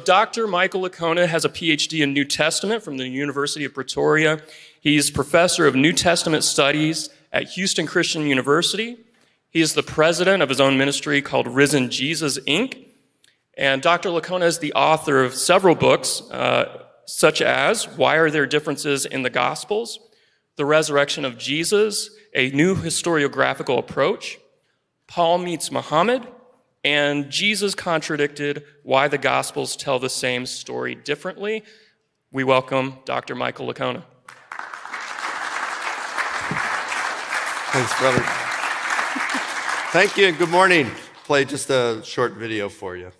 Dr. Michael Licona has a PhD in New Testament from the University of Pretoria. He's professor of New Testament studies at Houston Christian University. He is the president of his own ministry called Risen Jesus, Inc. And Dr. Licona is the author of several books, such as Why Are There Differences in the Gospels? The Resurrection of Jesus, A New Historiographical Approach, Paul Meets Muhammad, and Jesus Contradicted, Why the Gospels Tell the Same Story Differently. We welcome Dr. Michael Licona. Thanks, brother. Thank you and good morning. Play just a short video for you.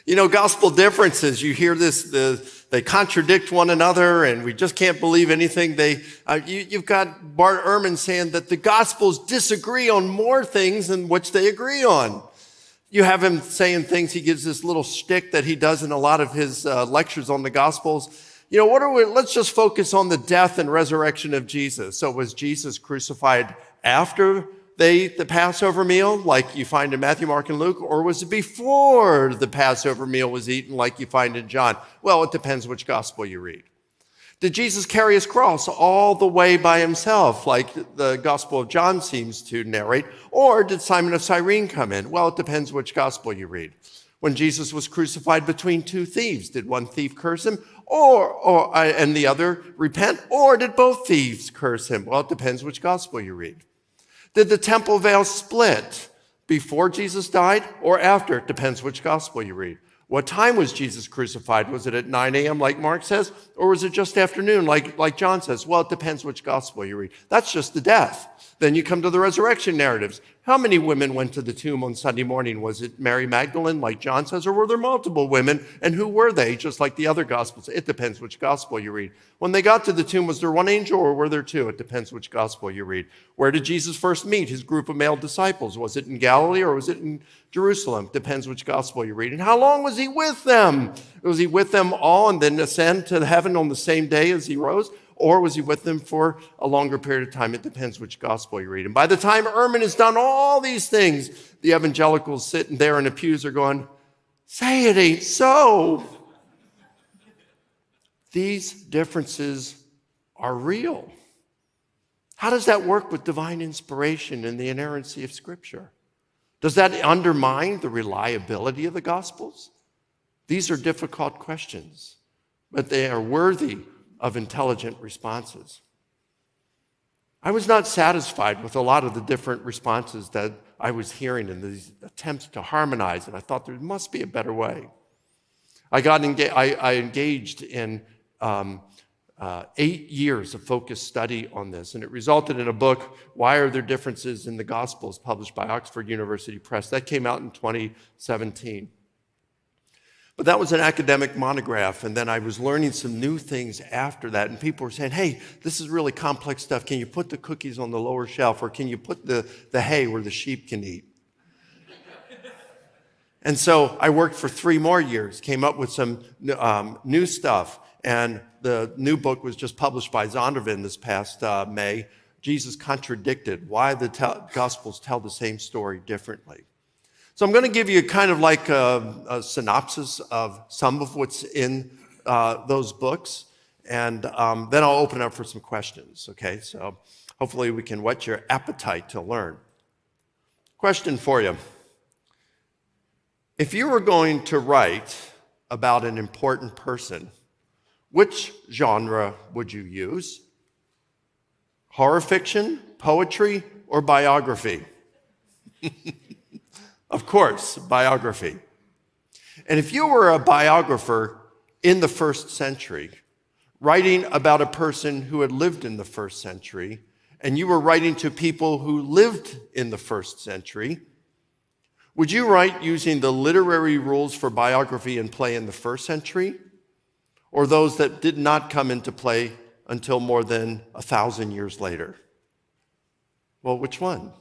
You know, gospel differences, you hear this, they contradict one another and we just can't believe anything. You've got Bart Ehrman saying that the gospels disagree on more things than which they agree on. You have him saying things, he gives this little shtick that he does in a lot of his lectures on the gospels. You know, let's just focus on the death and resurrection of Jesus. So was Jesus crucified after they ate the Passover meal, like you find in Matthew, Mark, and Luke, or was it before the Passover meal was eaten, like you find in John? Well, it depends which gospel you read. Did Jesus carry his cross all the way by himself, like the Gospel of John seems to narrate, or did Simon of Cyrene come in? Well, it depends which gospel you read. When Jesus was crucified between two thieves, did one thief curse him, and the other repent, or did both thieves curse him? Well, it depends which gospel you read. Did the temple veil split before Jesus died or after? It depends which gospel you read. What time was Jesus crucified? Was it at 9 a.m. like Mark says, or was it just afternoon like John says? Well, it depends which gospel you read. That's just the death. Then you come to the resurrection narratives. How many women went to the tomb on Sunday morning? Was it Mary Magdalene, like John says, or were there multiple women? And who were they, just like the other gospels? It depends which gospel you read. When they got to the tomb, was there one angel or were there two? It depends which gospel you read. Where did Jesus first meet his group of male disciples? Was it in Galilee or was it in Jerusalem? Depends which gospel you read. And how long was he with them? Was he with them all and then ascend to heaven on the same day as he rose? Or was he with them for a longer period of time? It depends which gospel you read. And by the time Ehrman has done all these things, the evangelicals sitting there in the pews are going, say it ain't so. These differences are real. How does that work with divine inspiration and the inerrancy of Scripture? Does that undermine the reliability of the Gospels? These are difficult questions, but they are worthy of intelligent responses. I was not satisfied with a lot of the different responses that I was hearing in these attempts to harmonize, and I thought there must be a better way. I engaged in 8 years of focused study on this, and it resulted in a book, Why Are There Differences in the Gospels, published by Oxford University Press. That came out in 2017. But that was an academic monograph, and then I was learning some new things after that, and people were saying, hey, this is really complex stuff. Can you put the cookies on the lower shelf, or can you put the hay where the sheep can eat? And so I worked for 3 more years, came up with some new stuff, and the new book was just published by Zondervan this past May, Jesus Contradicted, Why the Gospels Tell the Same Story Differently. So I'm going to give you kind of like a synopsis of some of what's in those books, and then I'll open up for some questions, okay? So hopefully we can whet your appetite to learn. Question for you. If you were going to write about an important person, which genre would you use? Horror fiction, poetry, or biography? Of course, biography. And if you were a biographer in the first century, writing about a person who had lived in the first century, and you were writing to people who lived in the first century, would you write using the literary rules for biography and play in the first century? or those that did not come into play until more than 1,000 years later? Well, which one?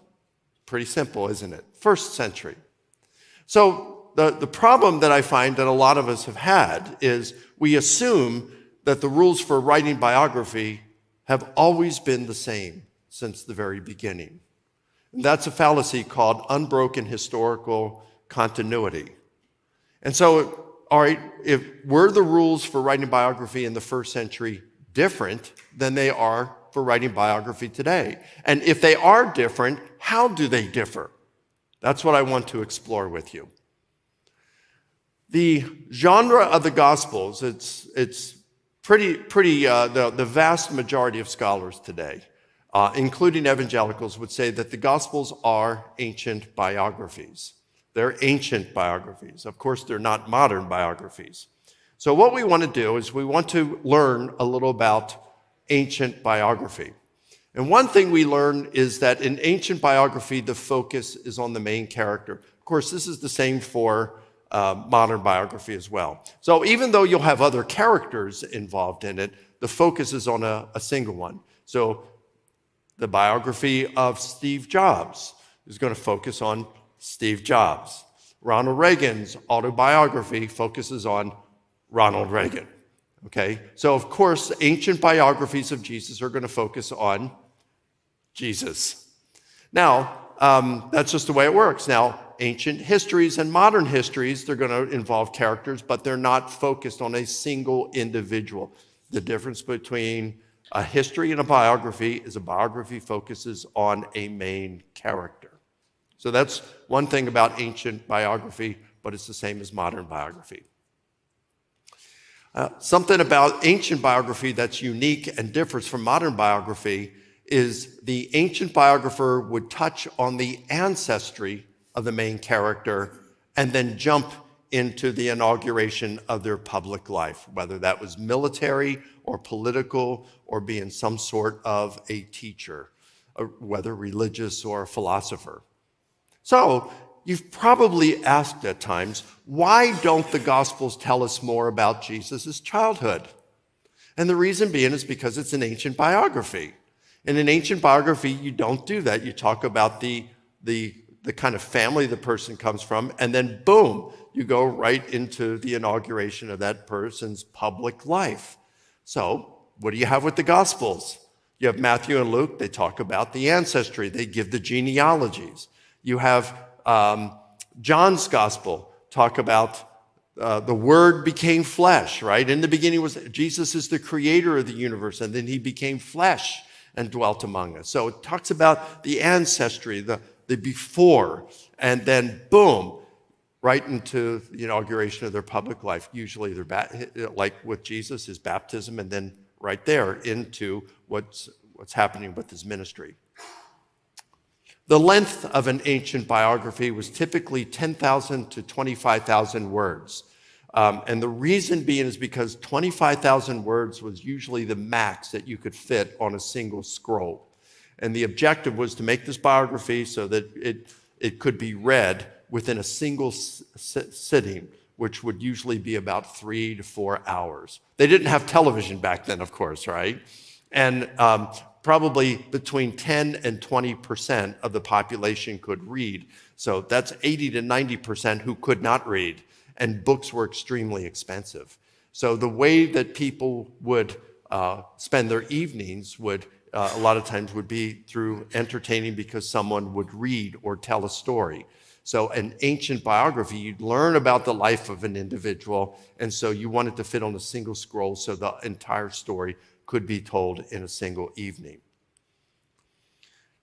Pretty simple, isn't it? First century. So the problem that I find that a lot of us have had is we assume that the rules for writing biography have always been the same since the very beginning. And that's a fallacy called unbroken historical continuity. And so, all right, were the rules for writing biography in the first century different than they are for writing biography today? And if they are different, how do they differ? That's what I want to explore with you. The genre of the Gospels, it's the vast majority of scholars today, including evangelicals, would say that the Gospels are ancient biographies. They're ancient biographies. Of course, they're not modern biographies. So what we want to do is we want to learn a little about ancient biography. And one thing we learn is that in ancient biography, the focus is on the main character. Of course, this is the same for modern biography as well. So even though you'll have other characters involved in it, the focus is on a single one. So the biography of Steve Jobs is going to focus on Steve Jobs. Ronald Reagan's autobiography focuses on Ronald Reagan. Okay? So of course, ancient biographies of Jesus are going to focus on Jesus. Now, that's just the way it works. Now, ancient histories and modern histories, they're going to involve characters, but they're not focused on a single individual. The difference between a history and a biography is a biography focuses on a main character. So that's one thing about ancient biography, but it's the same as modern biography. Something about ancient biography that's unique and differs from modern biography is the ancient biographer would touch on the ancestry of the main character and then jump into the inauguration of their public life, whether that was military or political or being some sort of a teacher, whether religious or a philosopher. So you've probably asked at times, why don't the Gospels tell us more about Jesus' childhood? And the reason being is because it's an ancient biography. In an ancient biography, you don't do that. You talk about the kind of family the person comes from, and then boom, you go right into the inauguration of that person's public life. So what do you have with the Gospels? You have Matthew and Luke, they talk about the ancestry, they give the genealogies. You have John's Gospel, talk about the Word became flesh, right? In the beginning was Jesus is the creator of the universe, and then he became flesh and dwelt among us. So it talks about the ancestry, the before, and then boom, right into the inauguration of their public life. Usually they're like with Jesus, his baptism, and then right there into what's happening with his ministry. The length of an ancient biography was typically 10,000 to 25,000 words. And the reason being is because 25,000 words was usually the max that you could fit on a single scroll. And the objective was to make this biography so that it could be read within a single sitting, which would usually be about 3 to 4 hours. They didn't have television back then, of course, right? And probably between 10 and 20% of the population could read. So that's 80 to 90% who could not read. And books were extremely expensive. So the way that people would spend their evenings would a lot of times would be through entertaining because someone would read or tell a story. So an ancient biography, you'd learn about the life of an individual, and so you wanted to fit on a single scroll so the entire story could be told in a single evening.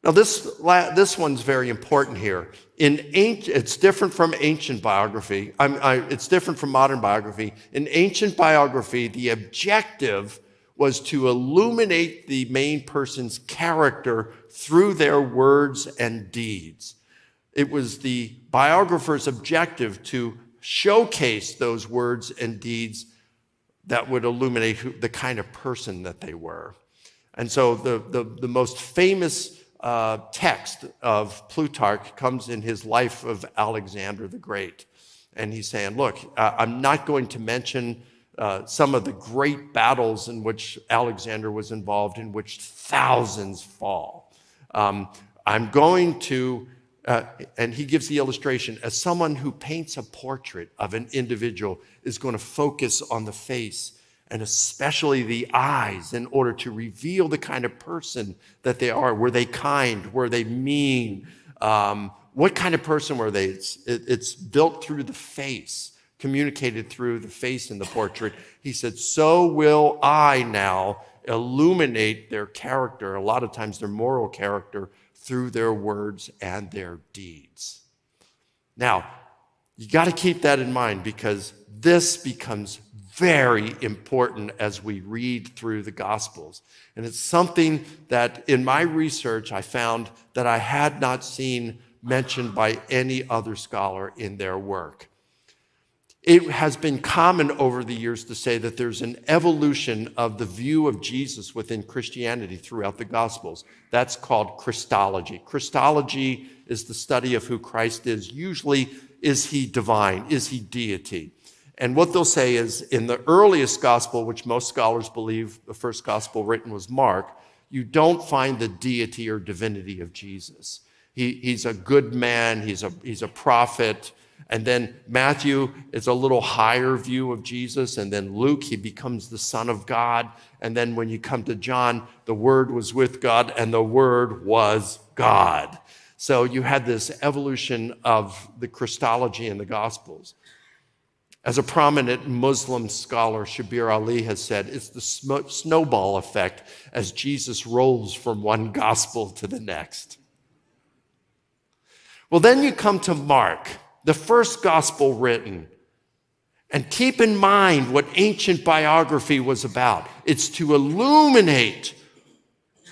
Now this one's very important here. It's different from ancient biography. It's different from modern biography. In ancient biography, the objective was to illuminate the main person's character through their words and deeds. It was the biographer's objective to showcase those words and deeds that would illuminate the kind of person that they were. And so the most famous text of Plutarch comes in his life of Alexander the Great. And he's saying, look, I'm not going to mention some of the great battles in which Alexander was involved, in which thousands fall. I'm going to, and he gives the illustration, as someone who paints a portrait of an individual is going to focus on the face and especially the eyes in order to reveal the kind of person that they are. Were they kind? Were they mean? What kind of person were they? It's built through the face, communicated through the face in the portrait. He said, so will I now illuminate their character, a lot of times their moral character, through their words and their deeds. Now, you got to keep that in mind because this becomes very important as we read through the Gospels. And it's something that in my research I found that I had not seen mentioned by any other scholar in their work. It has been common over the years to say that there's an evolution of the view of Jesus within Christianity throughout the Gospels. That's called Christology. Christology is the study of who Christ is. Usually, is he divine? Is he deity? And what they'll say is in the earliest gospel, which most scholars believe the first gospel written was Mark, you don't find the deity or divinity of Jesus. He's a good man. He's a prophet. And then Matthew is a little higher view of Jesus. And then Luke, he becomes the Son of God. And then when you come to John, the Word was with God and the Word was God. So you had this evolution of the Christology in the Gospels. As a prominent Muslim scholar, Shabir Ali has said, it's the snowball effect as Jesus rolls from one gospel to the next. Well, then you come to Mark, the first gospel written. And keep in mind what ancient biography was about. It's to illuminate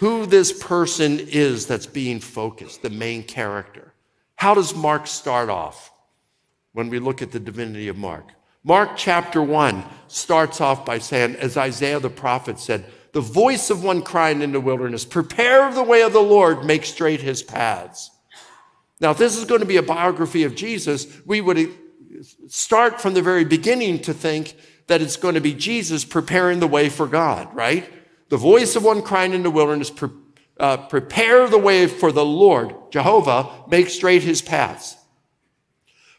who this person is that's being focused, the main character. How does Mark start off when we look at the divinity of Mark? Mark chapter 1 starts off by saying, as Isaiah the prophet said, the voice of one crying in the wilderness, prepare the way of the Lord, make straight his paths. Now, if this is going to be a biography of Jesus, we would start from the very beginning to think that it's going to be Jesus preparing the way for God, right? The voice of one crying in the wilderness, prepare the way for the Lord, Jehovah, make straight his paths.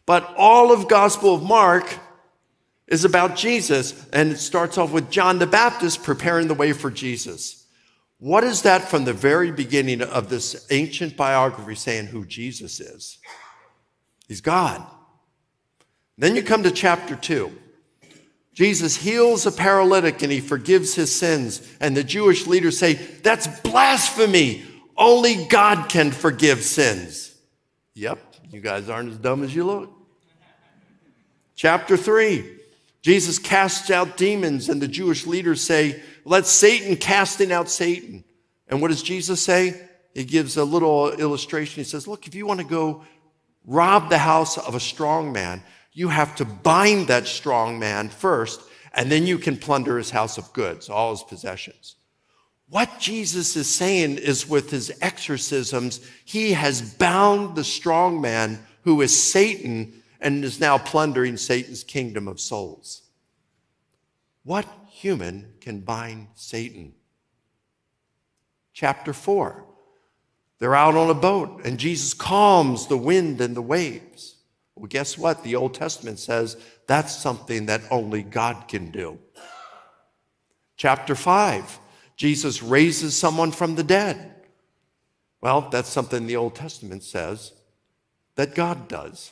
But all of Gospel of Mark is about Jesus, and it starts off with John the Baptist preparing the way for Jesus. What is that from the very beginning of this ancient biography saying who Jesus is? He's God. Then you come to chapter 2. Jesus heals a paralytic and he forgives his sins. And the Jewish leaders say, that's blasphemy. Only God can forgive sins. Yep, you guys aren't as dumb as you look. Chapter 3. Jesus casts out demons, and the Jewish leaders say, let Satan casting out Satan. And what does Jesus say? He gives a little illustration. He says, look, if you want to go rob the house of a strong man, you have to bind that strong man first, and then you can plunder his house of goods, all his possessions. What Jesus is saying is with his exorcisms, he has bound the strong man who is Satan and is now plundering Satan's kingdom of souls. What human can bind Satan? Chapter 4. They're out on a boat, and Jesus calms the wind and the waves. Well, guess what? The Old Testament says that's something that only God can do. Chapter 5. Jesus raises someone from the dead. Well, that's something the Old Testament says that God does.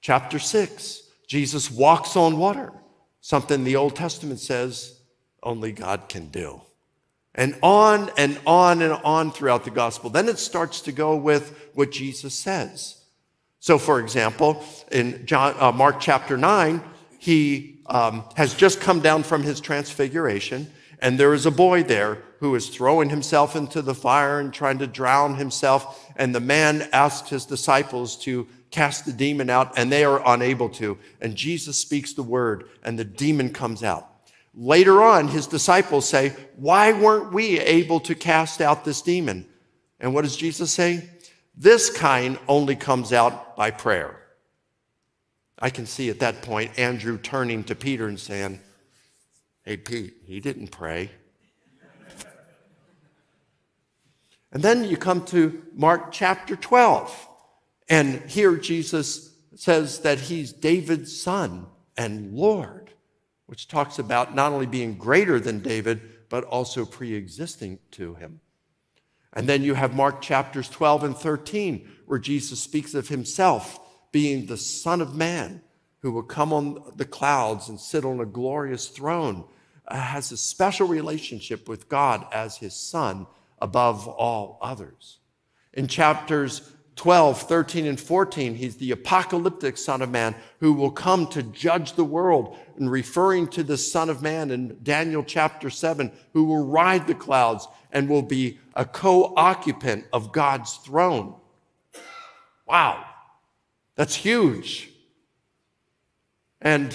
Chapter 6, Jesus walks on water, something the Old Testament says only God can do. And on and on and on throughout the gospel. Then it starts to go with what Jesus says. So, for example, in Mark chapter 9, he has just come down from his transfiguration, and there is a boy there who is throwing himself into the fire and trying to drown himself. And the man asks his disciples to cast the demon out, and they are unable to. And Jesus speaks the word, and the demon comes out. Later on, his disciples say, why weren't we able to cast out this demon? And what does Jesus say? This kind only comes out by prayer. I can see at that point Andrew turning to Peter and saying, hey, Pete, he didn't pray. And then you come to Mark chapter 12. And here Jesus says that he's David's son and Lord, which talks about not only being greater than David, but also pre-existing to him. And then you have Mark chapters 12 and 13, where Jesus speaks of himself being the Son of Man who will come on the clouds and sit on a glorious throne, has a special relationship with God as his son above all others. In chapters 12, 13, and 14, he's the apocalyptic Son of Man who will come to judge the world, and referring to the Son of Man in Daniel chapter 7, who will ride the clouds and will be a co-occupant of God's throne. Wow, that's huge. And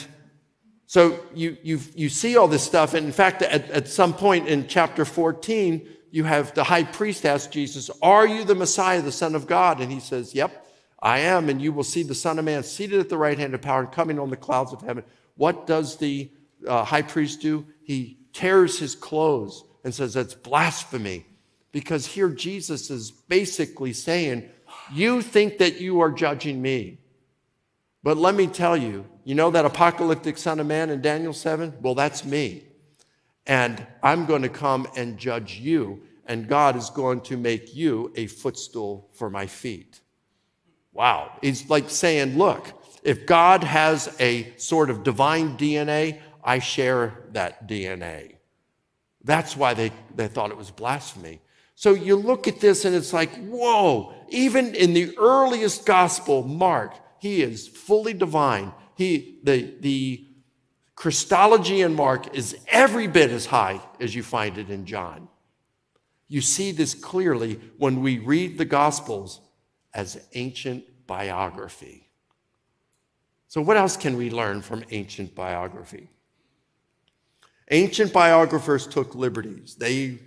so you see all this stuff. And in fact, at some point in chapter 14, you have the high priest ask Jesus, are you the Messiah, the Son of God? And he says, yep, I am. And you will see the Son of Man seated at the right hand of power and coming on the clouds of heaven. What does the high priest do? He tears his clothes and says, that's blasphemy. Because here Jesus is basically saying, you think that you are judging me. But let me tell you, you know that apocalyptic Son of Man in Daniel 7? Well, that's me. And I'm going to come and judge you, and God is going to make you a footstool for my feet. Wow. He's like saying, look, if God has a sort of divine DNA, I share that DNA. That's why they thought it was blasphemy. So you look at this and it's like, whoa, even in the earliest gospel, Mark, he is fully divine. The Christology in Mark is every bit as high as you find it in John. You see this clearly when we read the Gospels as ancient biography. So what else can we learn from ancient biography? Ancient biographers took liberties. They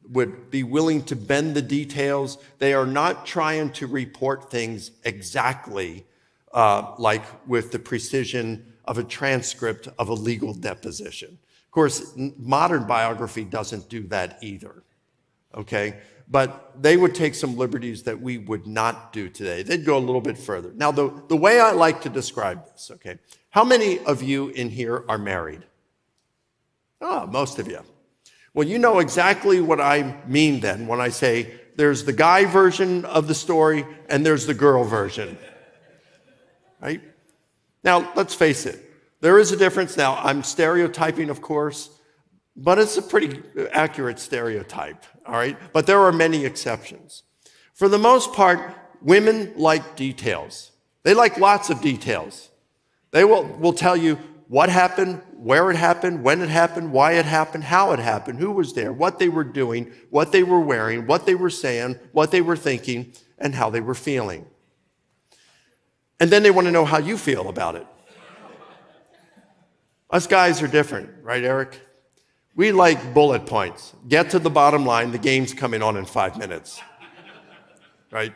would be willing to bend the details. They are not trying to report things exactly like with the precision of a transcript of a legal deposition. Of course, modern biography doesn't do that either, okay? But they would take some liberties that we would not do today. They'd go a little bit further. Now, the way I like to describe this, okay? How many of you in here are married? Oh, most of you. Well, you know exactly what I mean then when I say there's the guy version of the story and there's the girl version, right? Now, let's face it. There is a difference. Now, I'm stereotyping, of course, but it's a pretty accurate stereotype, all right? But there are many exceptions. For the most part, women like details. They like lots of details. They will tell you what happened, where it happened, when it happened, why it happened, how it happened, who was there, what they were doing, what they were wearing, what they were saying, what they were thinking, and how they were feeling. And then they want to know how you feel about it. Us guys are different, right, Eric? We like bullet points. Get to the bottom line. The game's coming on in 5 minutes, right?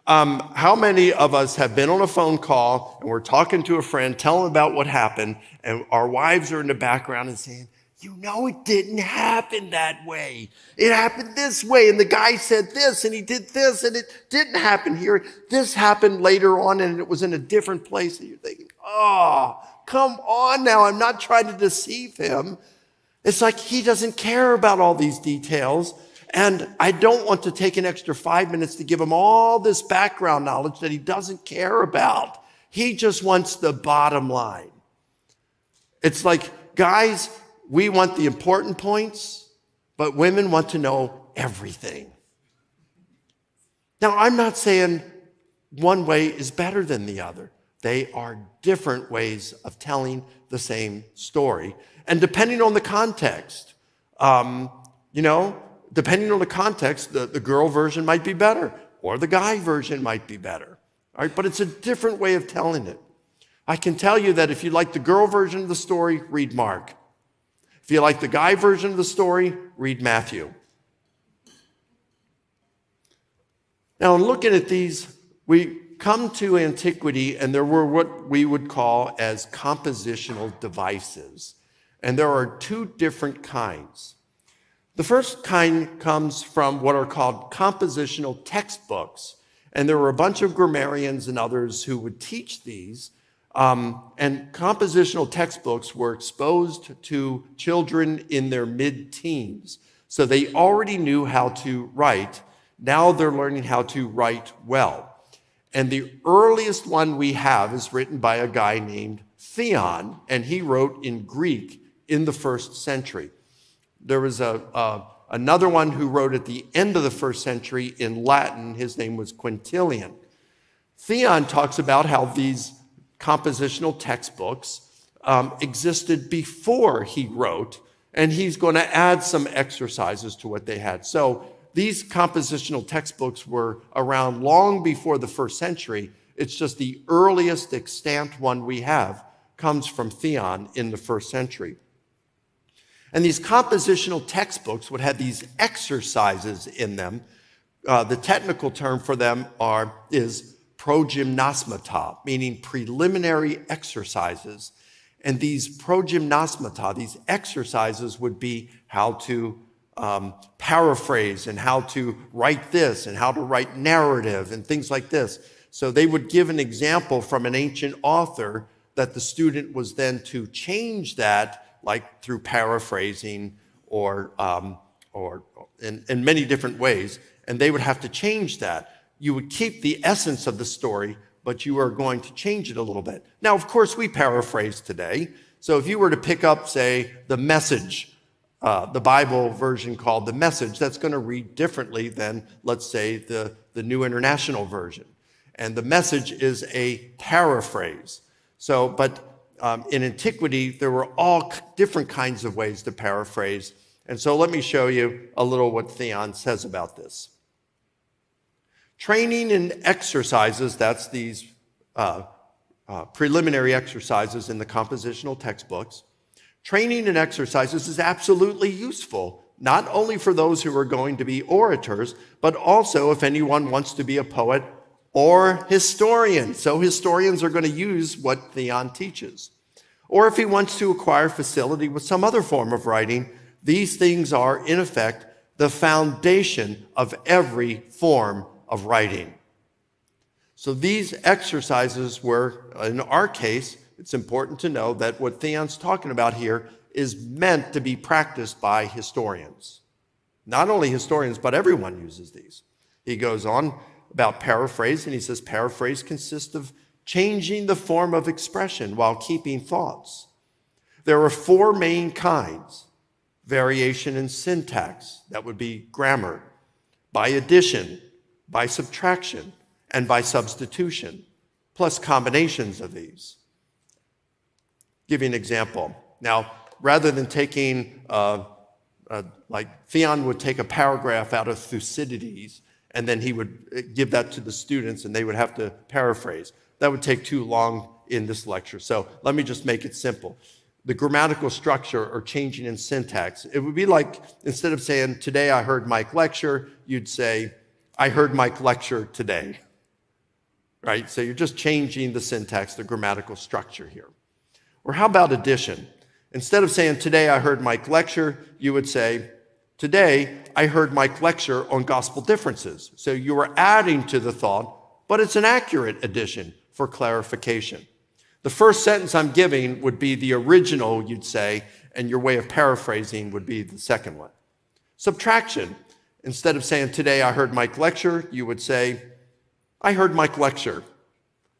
How many of us have been on a phone call and we're talking to a friend, telling them about what happened, and our wives are in the background and saying, you know, it didn't happen that way. It happened this way, and the guy said this, and he did this, and it didn't happen here. This happened later on, and it was in a different place. And you're thinking, oh, come on now. I'm not trying to deceive him. It's like he doesn't care about all these details, and I don't want to take an extra 5 minutes to give him all this background knowledge that he doesn't care about. He just wants the bottom line. It's like, guys, we want the important points, but women want to know everything. Now, I'm not saying one way is better than the other. They are different ways of telling the same story. And depending on the context, depending on the context, the girl version might be better, or the guy version might be better. All right, but it's a different way of telling it. I can tell you that if you like the girl version of the story, read Mark. If you like the guy version of the story, read Matthew. Now, in looking at these, we come to antiquity, and there were what we would call as compositional devices. And there are two different kinds. The first kind comes from what are called compositional textbooks. And there were a bunch of grammarians and others who would teach these. And compositional textbooks were exposed to children in their mid-teens. So they already knew how to write. Now they're learning how to write well. And the earliest one we have is written by a guy named Theon, and he wrote in Greek in the 1st century. There was another one who wrote at the end of the 1st century in Latin. His name was Quintilian. Theon talks about how these compositional textbooks existed before he wrote, and he's going to add some exercises to what they had. So these compositional textbooks were around long before the 1st century. It's just the earliest extant one we have comes from Theon in the 1st century. And these compositional textbooks would have these exercises in them. The technical term for them is progymnosmata, meaning preliminary exercises. And these progymnosmata, these exercises, would be how to paraphrase and how to write this and how to write narrative and things like this. So they would give an example from an ancient author that the student was then to change that, like through paraphrasing or in many different ways, and they would have to change that. You would keep the essence of the story, but you are going to change it a little bit. Now, of course, we paraphrase today. So if you were to pick up, say, the Message, the Bible version called the Message, that's going to read differently than, let's say, the New International Version. And the Message is a paraphrase. So, but in antiquity, there were all different kinds of ways to paraphrase. And so let me show you a little what Theon says about this. Training and exercises, that's these preliminary exercises in the compositional textbooks. Training and exercises is absolutely useful, not only for those who are going to be orators, but also if anyone wants to be a poet or historian. So historians are going to use what Theon teaches. Or if he wants to acquire facility with some other form of writing, these things are, in effect, the foundation of every form of writing. So these exercises were, in our case, it's important to know that what Theon's talking about here is meant to be practiced by historians. Not only historians, but everyone uses these. He goes on about paraphrase, and he says paraphrase consists of changing the form of expression while keeping thoughts. There are four main kinds: variation in syntax, that would be grammar, by addition, by subtraction, and by substitution, plus combinations of these. Give you an example. Now, rather than taking, like Theon would take a paragraph out of Thucydides, and then he would give that to the students, and they would have to paraphrase. That would take too long in this lecture. So let me just make it simple. The grammatical structure or changing in syntax, it would be like, instead of saying, today I heard Mike lecture, you'd say, I heard Mike lecture today, right? So you're just changing the syntax, the grammatical structure here. Or how about addition? Instead of saying, today I heard Mike lecture, you would say, today I heard Mike lecture on gospel differences. So you are adding to the thought, but it's an accurate addition for clarification. The first sentence I'm giving would be the original, you'd say, and your way of paraphrasing would be the second one. Subtraction. Instead of saying, today I heard Mike lecture, you would say, I heard Mike lecture.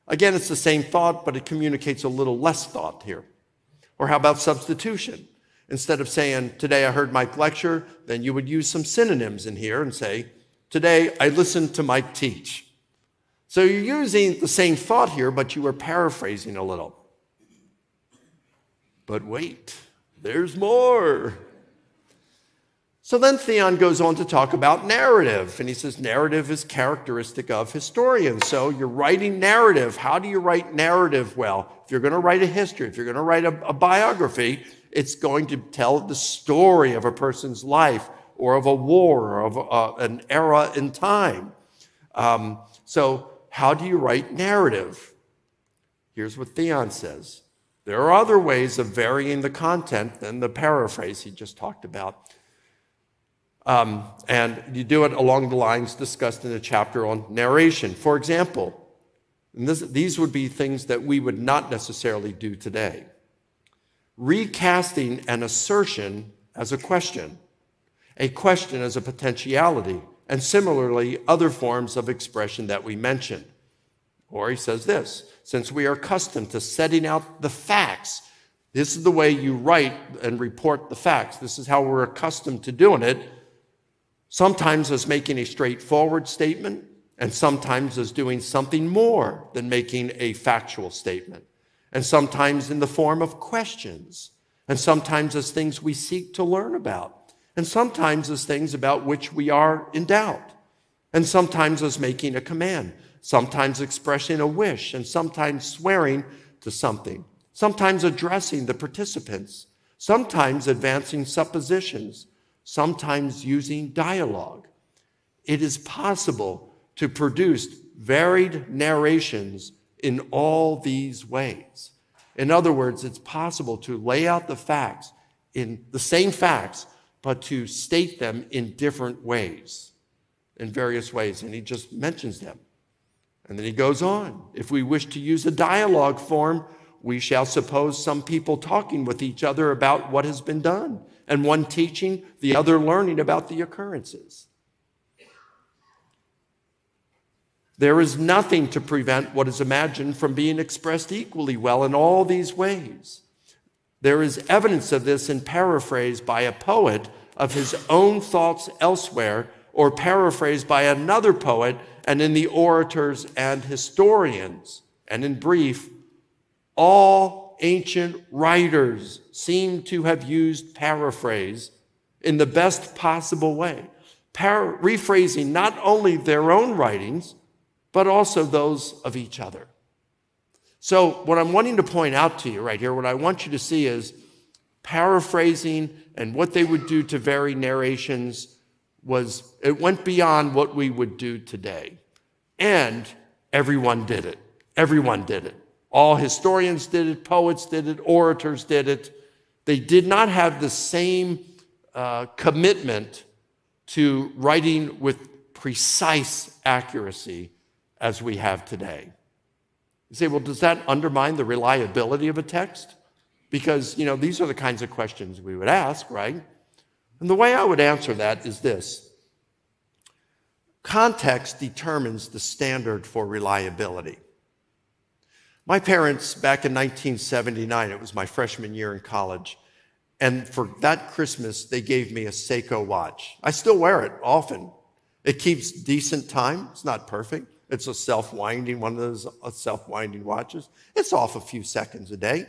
Again, it's the same thought, but it communicates a little less thought here. Or how about substitution? Instead of saying, today I heard Mike lecture, then you would use some synonyms in here and say, today I listened to Mike teach. So you're using the same thought here, but you are paraphrasing a little. But wait, there's more. So then Theon goes on to talk about narrative, and he says narrative is characteristic of historians. So you're writing narrative. How do you write narrative well? If you're going to write a history, if you're going to write a biography, it's going to tell the story of a person's life or of a war or of an era in time. So how do you write narrative? Here's what Theon says. There are other ways of varying the content than the paraphrase he just talked about. And you do it along the lines discussed in the chapter on narration. For example, and these would be things that we would not necessarily do today. Recasting an assertion as a question as a potentiality, and similarly, other forms of expression that we mentioned. Or he says this, since we are accustomed to setting out the facts, this is the way you write and report the facts. This is how we're accustomed to doing it, sometimes as making a straightforward statement, and sometimes as doing something more than making a factual statement, and sometimes in the form of questions, and sometimes as things we seek to learn about, and sometimes as things about which we are in doubt, and sometimes as making a command, sometimes expressing a wish, and sometimes swearing to something, sometimes addressing the participants, sometimes advancing suppositions, sometimes using dialogue. It is possible to produce varied narrations in all these ways. In other words, it's possible to lay out the facts in the same facts, but to state them in different ways, in various ways. And he just mentions them. And then he goes on. If we wish to use a dialogue form, we shall suppose some people talking with each other about what has been done, and one teaching, the other learning about the occurrences. There is nothing to prevent what is imagined from being expressed equally well in all these ways. There is evidence of this in paraphrase by a poet of his own thoughts elsewhere, or paraphrased by another poet, and in the orators and historians. And in brief, all ancient writers seem to have used paraphrase in the best possible way, rephrasing not only their own writings, but also those of each other. So what I'm wanting to point out to you right here, what I want you to see is paraphrasing and what they would do to vary narrations it went beyond what we would do today. And everyone did it. Everyone did it. All historians did it, poets did it, orators did it. They did not have the same commitment to writing with precise accuracy as we have today. You say, well, does that undermine the reliability of a text? Because, these are the kinds of questions we would ask, right? And the way I would answer that is this. Context determines the standard for reliability. My parents, back in 1979, it was my freshman year in college, and for that Christmas, they gave me a Seiko watch. I still wear it often. It keeps decent time. It's not perfect. It's a self-winding, one of those self-winding watches. It's off a few seconds a day.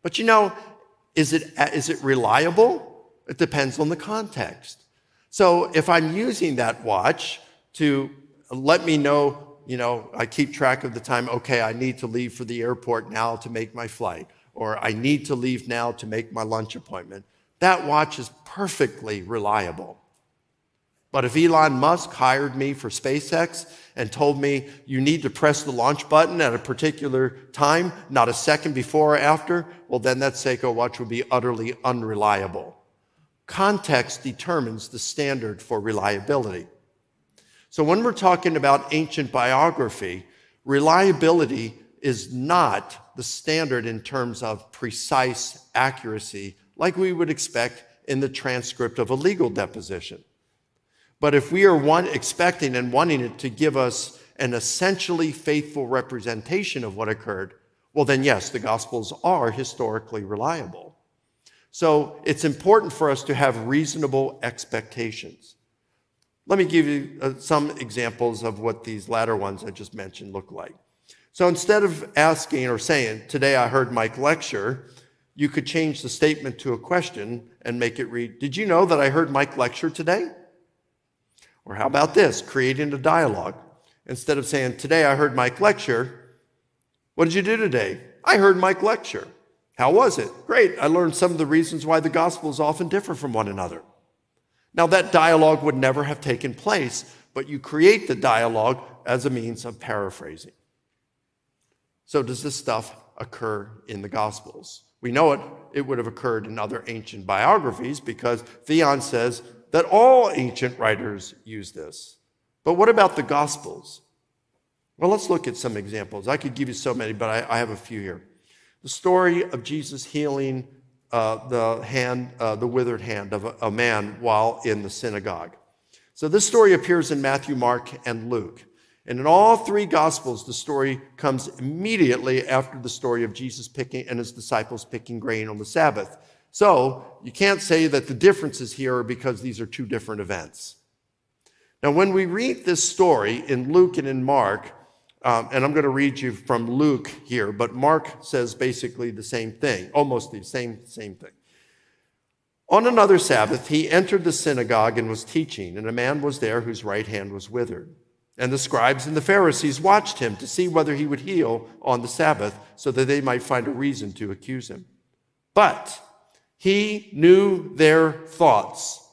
But is it reliable? It depends on the context. So if I'm using that watch to let me know, I keep track of the time, okay, I need to leave for the airport now to make my flight, or I need to leave now to make my lunch appointment, that watch is perfectly reliable. But if Elon Musk hired me for SpaceX and told me you need to press the launch button at a particular time, not a second before or after, well, then that Seiko watch would be utterly unreliable. Context determines the standard for reliability. So when we're talking about ancient biography, reliability is not the standard in terms of precise accuracy like we would expect in the transcript of a legal deposition. But if we are expecting and wanting it to give us an essentially faithful representation of what occurred, well then yes, the Gospels are historically reliable. So it's important for us to have reasonable expectations. Let me give you some examples of what these latter ones I just mentioned look like. So instead of asking or saying, today I heard Mike lecture, you could change the statement to a question and make it read, did you know that I heard Mike lecture today? Or how about this, creating a dialogue. Instead of saying, today I heard Mike lecture, what did you do today? I heard Mike lecture. How was it? Great, I learned some of the reasons why the Gospels often differ from one another. Now that dialogue would never have taken place, but you create the dialogue as a means of paraphrasing. So does this stuff occur in the Gospels? We know it would have occurred in other ancient biographies because Theon says that all ancient writers use this. But what about the Gospels? Well, let's look at some examples. I could give you so many, but I have a few here. The story of Jesus healing the withered hand of a man while in the synagogue. So this story appears in Matthew, Mark, and Luke. And in all three Gospels, the story comes immediately after the story of Jesus and his disciples picking grain on the Sabbath. So you can't say that the differences here are because these are two different events. Now, when we read this story in Luke and in Mark, and I'm going to read you from Luke here, but Mark says basically the same thing, almost the same thing. On another Sabbath, he entered the synagogue and was teaching, and a man was there whose right hand was withered. And the scribes and the Pharisees watched him to see whether he would heal on the Sabbath so that they might find a reason to accuse him. But he knew their thoughts.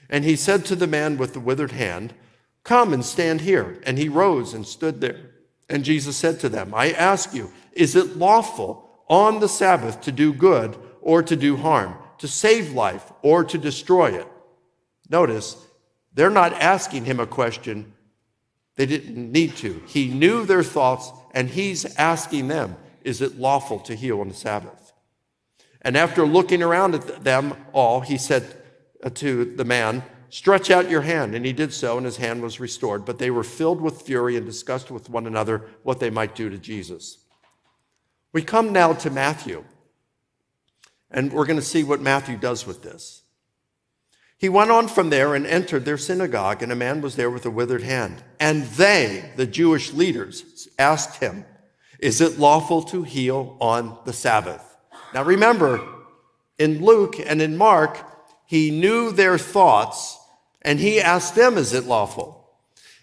And he said to the man with the withered hand, "Come and stand here." And he rose and stood there. And Jesus said to them, "I ask you, is it lawful on the Sabbath to do good or to do harm, to save life or to destroy it?" Notice, they're not asking him a question they didn't need to. He knew their thoughts, and he's asking them, is it lawful to heal on the Sabbath? And after looking around at them all, he said to the man, "Stretch out your hand." And he did so, and his hand was restored. But they were filled with fury and discussed with one another what they might do to Jesus. We come now to Matthew, and we're going to see what Matthew does with this. He went on from there and entered their synagogue, and a man was there with a withered hand. And they, the Jewish leaders, asked him, "Is it lawful to heal on the Sabbath?" Now remember, in Luke and in Mark, he knew their thoughts, and he asked them, is it lawful?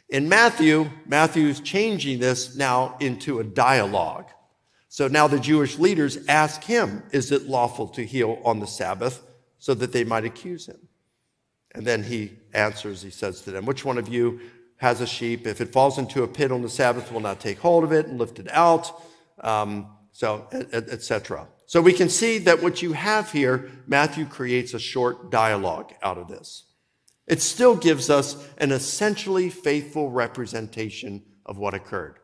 In Matthew's changing this now into a dialogue. So now the Jewish leaders ask him, is it lawful to heal on the Sabbath, so that they might accuse him? And then he answers, he says to them, "Which one of you has a sheep? If it falls into a pit on the Sabbath, will not take hold of it and lift it out?" Etc. So we can see that what you have here, Matthew creates a short dialogue out of this. It still gives us an essentially faithful representation of what occurred.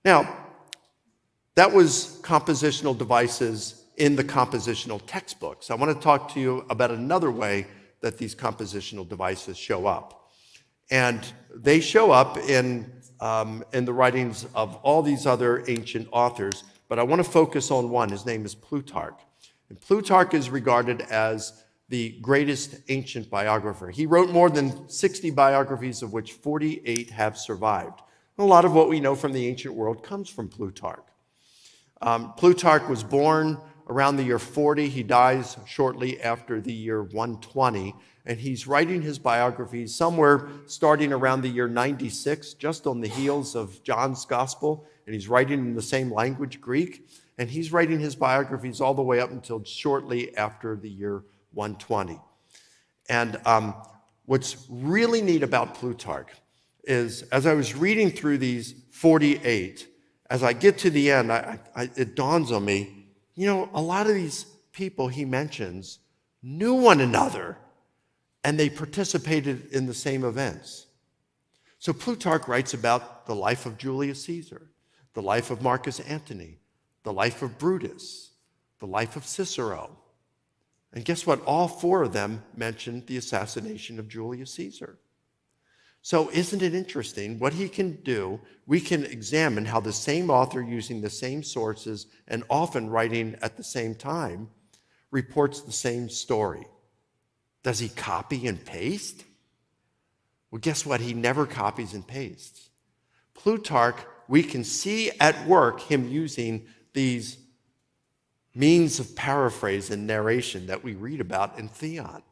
Now, that was compositional devices in the compositional textbooks. I want to talk to you about another way that these compositional devices show up. And they show up in the writings of all these other ancient authors, but I want to focus on one. His name is Plutarch. And Plutarch is regarded as the greatest ancient biographer. He wrote more than 60 biographies, of which 48 have survived. And a lot of what we know from the ancient world comes from Plutarch. Plutarch was born around the year 40. He dies shortly after the year 120. And he's writing his biographies somewhere starting around the year 96, just on the heels of John's gospel. And he's writing in the same language, Greek. And he's writing his biographies all the way up until shortly after the year 120. And what's really neat about Plutarch is, as I was reading through these 48, as I get to the end, it dawns on me, a lot of these people he mentions knew one another, and they participated in the same events. So Plutarch writes about the life of Julius Caesar, the life of Marcus Antony, the life of Brutus, the life of Cicero. And guess what? All four of them mentioned the assassination of Julius Caesar. So isn't it interesting what he can do? We can examine how the same author, using the same sources and often writing at the same time, reports the same story. Does he copy and paste? Well, guess what? He never copies and pastes. Plutarch, we can see at work him using these means of paraphrase and narration that we read about in Theon.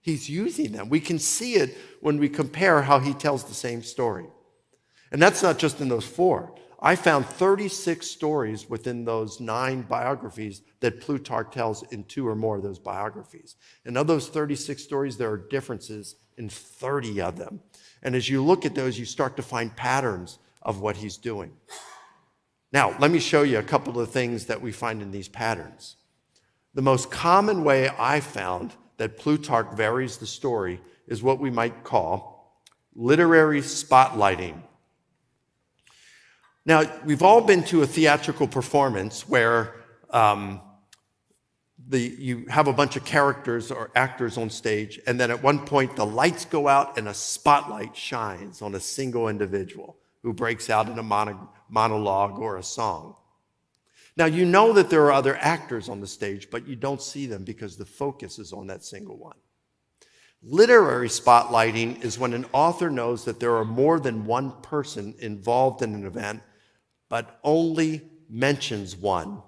He's using them. We can see it when we compare how he tells the same story. And that's not just in those four. I found 36 stories within those 9 biographies that Plutarch tells in 2 or more of those biographies. And of those 36 stories, there are differences in 30 of them. And as you look at those, you start to find patterns of what he's doing. Now, let me show you a couple of things that we find in these patterns. The most common way I found that Plutarch varies the story is what we might call literary spotlighting. Now, we've all been to a theatrical performance where you have a bunch of characters or actors on stage, and then at one point the lights go out and a spotlight shines on a single individual who breaks out in a monologue or a song. Now, you know that there are other actors on the stage, but you don't see them because the focus is on that single one. Literary spotlighting is when an author knows that there are more than one person involved in an event, but only mentions one,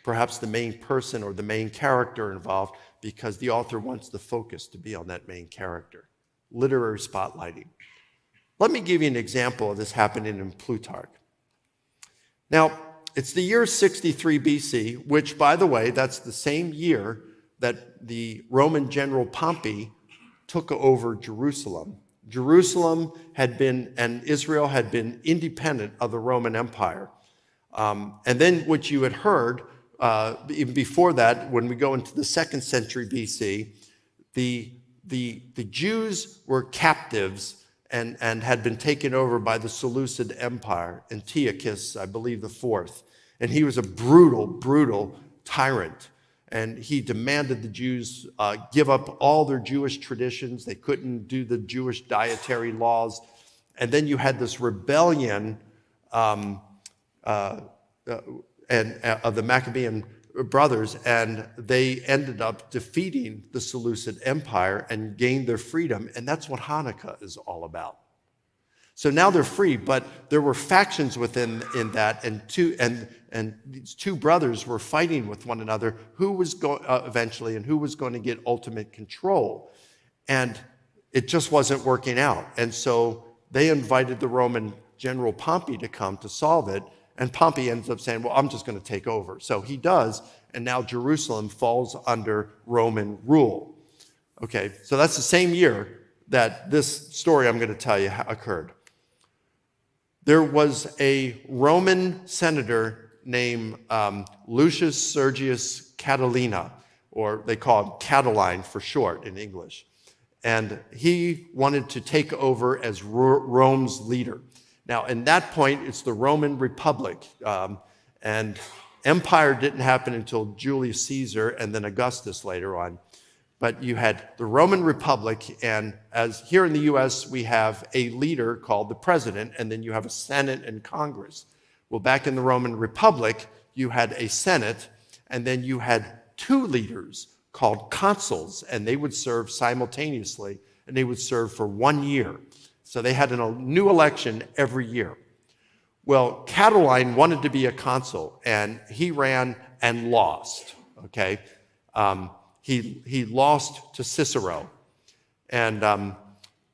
perhaps the main person or the main character involved, because the author wants the focus to be on that main character. Literary spotlighting. Let me give you an example of this happening in Plutarch. Now, it's the year 63 BC, which, by the way, that's the same year that the Roman general Pompey took over Jerusalem. Jerusalem had been, and Israel had been independent of the Roman Empire. And then what you had heard, even before that, when we go into the 2nd century BC, the Jews were captives and had been taken over by the Seleucid Empire, Antiochus, I believe, the fourth. And he was a brutal, brutal tyrant. And he demanded the Jews give up all their Jewish traditions. They couldn't do the Jewish dietary laws. And then you had this rebellion of the Maccabean brothers, and they ended up defeating the Seleucid Empire and gained their freedom. And that's what Hanukkah is all about. So now they're free, but there were factions within that, and these two brothers were fighting with one another who was going eventually, and who was going to get ultimate control. And it just wasn't working out. And so they invited the Roman general Pompey to come to solve it. And Pompey ends up saying, well, I'm just going to take over. So he does, and now Jerusalem falls under Roman rule. Okay, so that's the same year that this story I'm going to tell you occurred. There was a Roman senator named Lucius Sergius Catilina, or they call him Catiline for short in English. And he wanted to take over as Rome's leader. Now, in that point, it's the Roman Republic. And empire didn't happen until Julius Caesar and then Augustus later on. But you had the Roman Republic, and as here in the U.S., we have a leader called the president, and then you have a Senate and Congress. Well, back in the Roman Republic, you had a Senate, and then you had two leaders called consuls, and they would serve simultaneously, and they would serve for 1 year. So they had a new election every year. Well, Catiline wanted to be a consul, and he ran and lost, okay? He lost to Cicero. And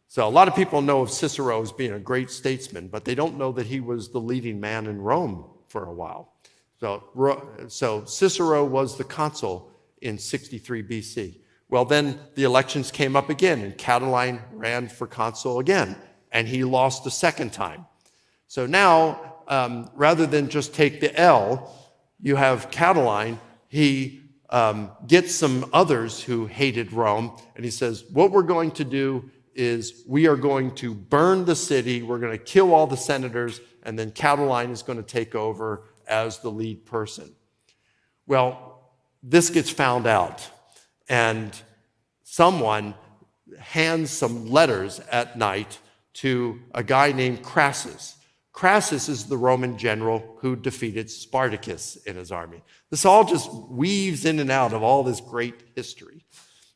so a lot of people know of Cicero as being a great statesman, but they don't know that he was the leading man in Rome for a while. So Cicero was the consul in 63 BC. Well, then the elections came up again, and Catiline ran for consul again, and he lost a second time. So now, rather than just take the L, you have Catiline. He gets some others who hated Rome, and he says, what we're going to do is we are going to burn the city, we're going to kill all the senators, and then Catiline is going to take over as the lead person. Well, this gets found out, and someone hands some letters at night to a guy named Crassus. Crassus is the Roman general who defeated Spartacus in his army. This all just weaves in and out of all this great history.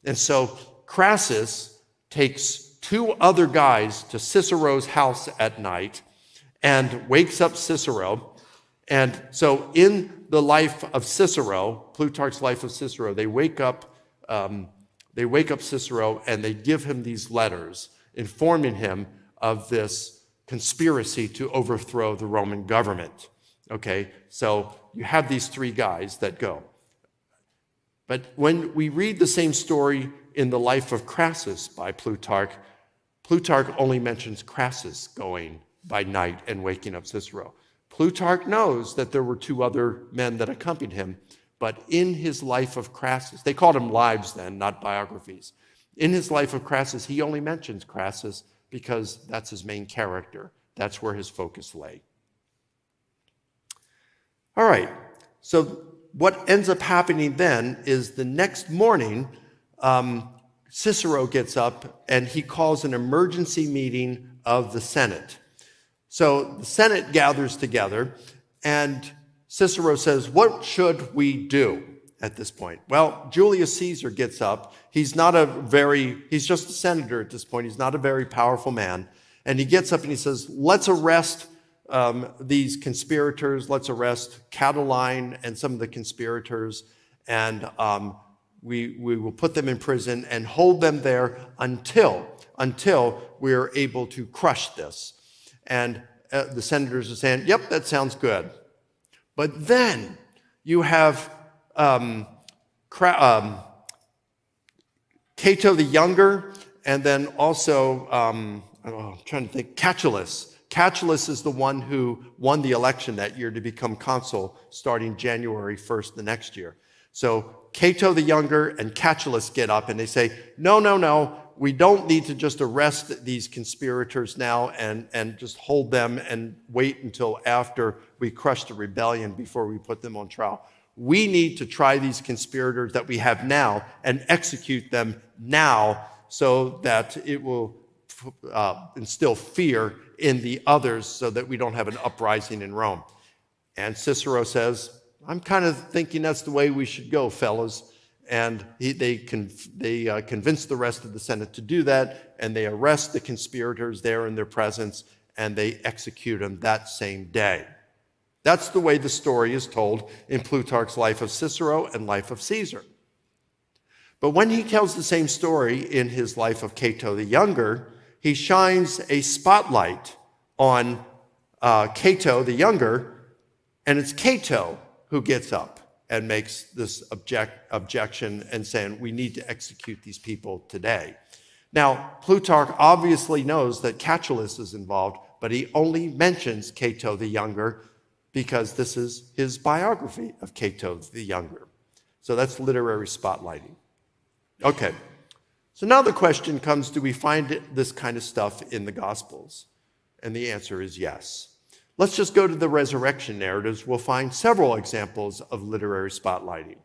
And so Crassus takes two other guys to Cicero's house at night and wakes up Cicero. And so in the life of Cicero, Plutarch's life of Cicero, they wake up Cicero and they give him these letters informing him of this conspiracy to overthrow the Roman government. Okay, so you have these three guys that go. But when we read the same story in the life of Crassus by Plutarch Plutarch only mentions Crassus going by night and waking up Cicero. Plutarch knows that there were two other men that accompanied him, but in his life of Crassus, they called them lives then, not biographies. In his life of Crassus, he only mentions Crassus because that's his main character. That's where his focus lay. All right, so what ends up happening then is the next morning, Cicero gets up and he calls an emergency meeting of the Senate. So the Senate gathers together and Cicero says, what should we do at this point? Well, Julius Caesar gets up. He's just a senator at this point. He's not a very powerful man. And he gets up and he says, let's arrest these conspirators. Let's arrest Catiline and some of the conspirators. And we will put them in prison and hold them there until we're able to crush this. And the senators are saying, yep, that sounds good. But then you have Cato the Younger, and then also, I'm trying to think, Catullus. Catullus is the one who won the election that year to become consul starting January 1st the next year. So Cato the Younger and Catullus get up and they say, no, we don't need to just arrest these conspirators now and just hold them and wait until after we crush the rebellion before we put them on trial. We need to try these conspirators that we have now and execute them now so that it will instill fear in the others so that we don't have an uprising in Rome. And Cicero says, I'm kind of thinking that's the way we should go, fellas. And they convince the rest of the Senate to do that, and they arrest the conspirators there in their presence, and they execute them that same day. That's the way the story is told in Plutarch's Life of Cicero and Life of Caesar. But when he tells the same story in his Life of Cato the Younger, he shines a spotlight on Cato the Younger, and it's Cato who gets up and makes this objection and saying, we need to execute these people today. Now, Plutarch obviously knows that Catullus is involved, but he only mentions Cato the Younger because this is his biography of Cato the Younger. So that's literary spotlighting. Okay, so now the question comes, do we find this kind of stuff in the Gospels? And the answer is yes. Let's just go to the resurrection narratives. We'll find several examples of literary spotlighting.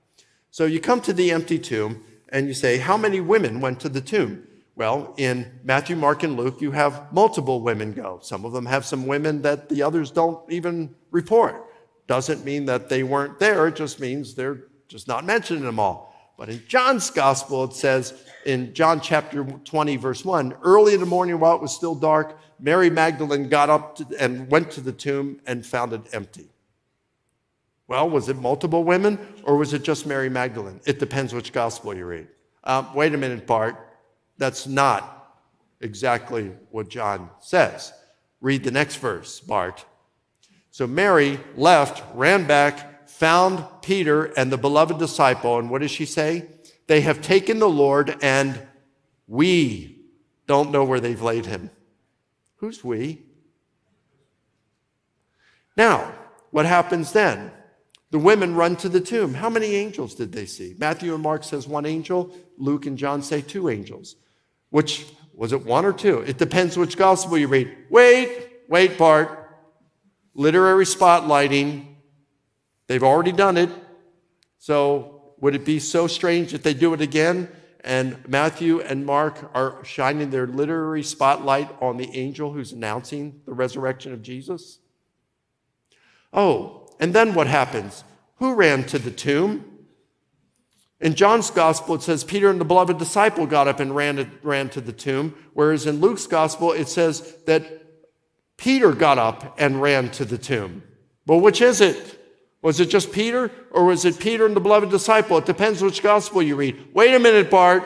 So you come to the empty tomb and you say, how many women went to the tomb? Well, in Matthew, Mark, and Luke, you have multiple women go. Some of them have some women that the others don't even report. Doesn't mean that they weren't there. It just means they're just not mentioning them all. But in John's gospel, it says in John chapter 20, verse 1, early in the morning while it was still dark, Mary Magdalene got up and went to the tomb and found it empty. Well, was it multiple women or was it just Mary Magdalene? It depends which gospel you read. Wait a minute, Bart. That's not exactly what John says. Read the next verse, Bart. So Mary left, ran back, found Peter and the beloved disciple, and what does she say? They have taken the Lord, and we don't know where they've laid him. Who's we? Now, what happens then? The women run to the tomb. How many angels did they see? Matthew and Mark says one angel. Luke and John say two angels. Which, was it one or two? It depends which gospel you read. Wait, Bart. Literary spotlighting. They've already done it. So would it be so strange if they do it again? And Matthew and Mark are shining their literary spotlight on the angel who's announcing the resurrection of Jesus? Oh, and then what happens? Who ran to the tomb? In John's gospel, it says Peter and the beloved disciple got up and ran to the tomb, whereas in Luke's gospel, it says that Peter got up and ran to the tomb. Well, which is it? Was it just Peter, or was it Peter and the beloved disciple? It depends which gospel you read. Wait a minute, Bart.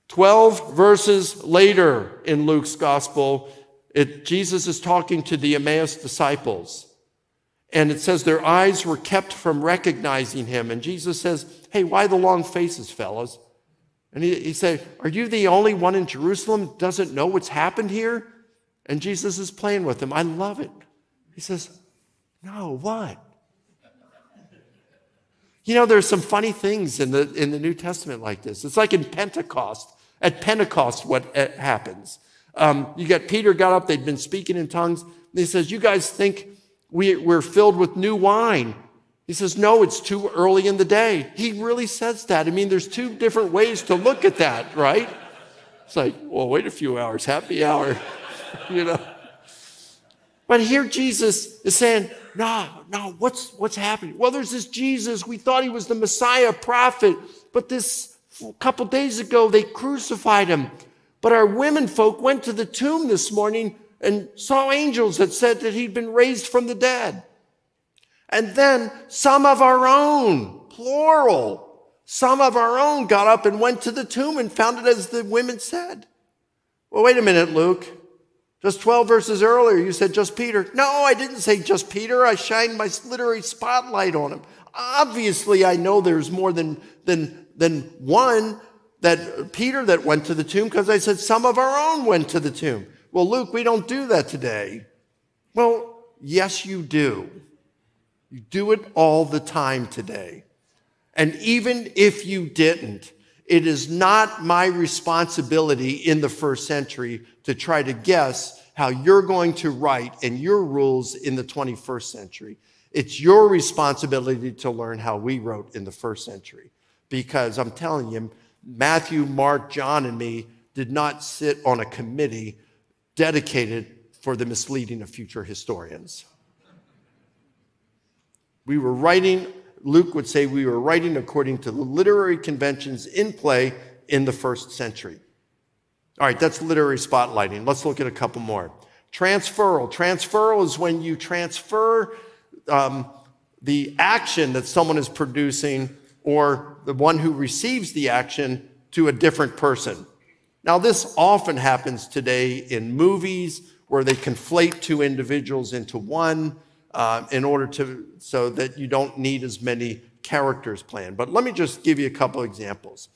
12 verses later in Luke's gospel, Jesus is talking to the Emmaus disciples. And it says their eyes were kept from recognizing him. And Jesus says, hey, why the long faces, fellas? And he said, are you the only one in Jerusalem that doesn't know what's happened here? And Jesus is playing with him. I love it. He says, no, what? You know, there's some funny things in the New Testament like this. It's like in Pentecost. At Pentecost, what happens? You got Peter got up, they'd been speaking in tongues. And he says, you guys think we're filled with new wine. He says, no, it's too early in the day. He really says that. I mean, there's two different ways to look at that, right? It's like, well, wait a few hours, happy hour, you know. But here Jesus is saying, no, what's happening? Well, there's this Jesus. We thought he was the Messiah prophet, but this a couple days ago, they crucified him. But our women folk went to the tomb this morning and saw angels that said that he'd been raised from the dead. And then some of our own, plural, some of our own got up and went to the tomb and found it as the women said. Well, wait a minute, Luke. Just 12 verses earlier, you said just Peter. No, I didn't say just Peter. I shined my literary spotlight on him. Obviously, I know there's more than one that Peter that went to the tomb, because I said some of our own went to the tomb. Well, Luke, we don't do that today. Well, yes, you do. You do it all the time today. And even if you didn't, it is not my responsibility in the first century to try to guess how you're going to write and your rules in the 21st century. It's your responsibility to learn how we wrote in the first century. Because I'm telling you, Matthew, Mark, John, and me did not sit on a committee dedicated for the misleading of future historians. We were writing, Luke would say we were writing according to the literary conventions in play in the first century. All right, that's literary spotlighting. Let's look at a couple more. Transferal. Transferal is when you transfer the action that someone is producing or the one who receives the action to a different person. Now, this often happens today in movies where they conflate two individuals into one in order so that you don't need as many characters planned. But let me just give you a couple examples.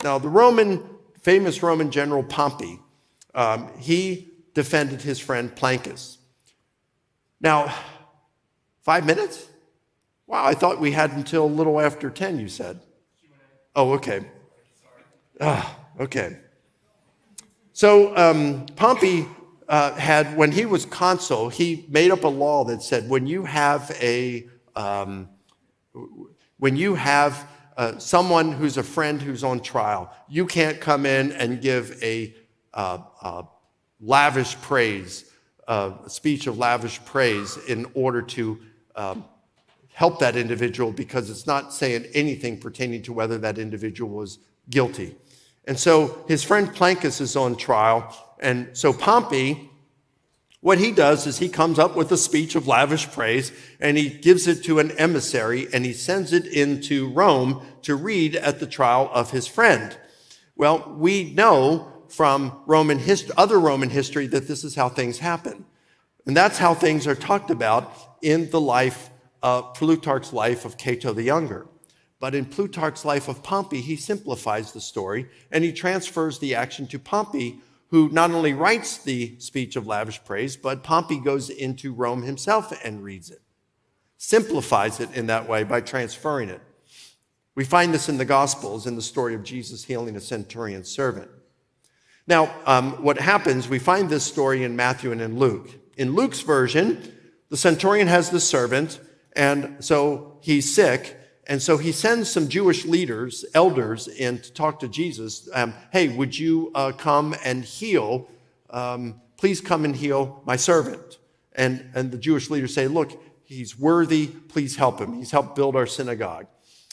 Now, the famous Roman general Pompey, he defended his friend Plancus. Now, 5 minutes? Wow, I thought we had until a little after 10, you said. Oh, okay. Okay. So Pompey when he was consul, he made up a law that said when you have someone who's a friend who's on trial, you can't come in and give a lavish praise, a speech of lavish praise in order to help that individual, because it's not saying anything pertaining to whether that individual was guilty. And so his friend Plancus is on trial. And so Pompey, what he does is he comes up with a speech of lavish praise, and he gives it to an emissary, and he sends it into Rome to read at the trial of his friend. Well, we know from other Roman history that this is how things happen. And that's how things are talked about in the life of Plutarch's life of Cato the Younger. But in Plutarch's life of Pompey, he simplifies the story, and he transfers the action to Pompey, who not only writes the speech of lavish praise, but Pompey goes into Rome himself and reads it. Simplifies it in that way by transferring it. We find this in the Gospels in the story of Jesus healing a centurion's servant. Now, what happens, we find this story in Matthew and in Luke. In Luke's version, the centurion has the servant, and so he's sick, and so he sends some Jewish leaders, elders, in to talk to Jesus. Hey, would you come and heal? Please come and heal my servant. And the Jewish leaders say, look, he's worthy. Please help him. He's helped build our synagogue.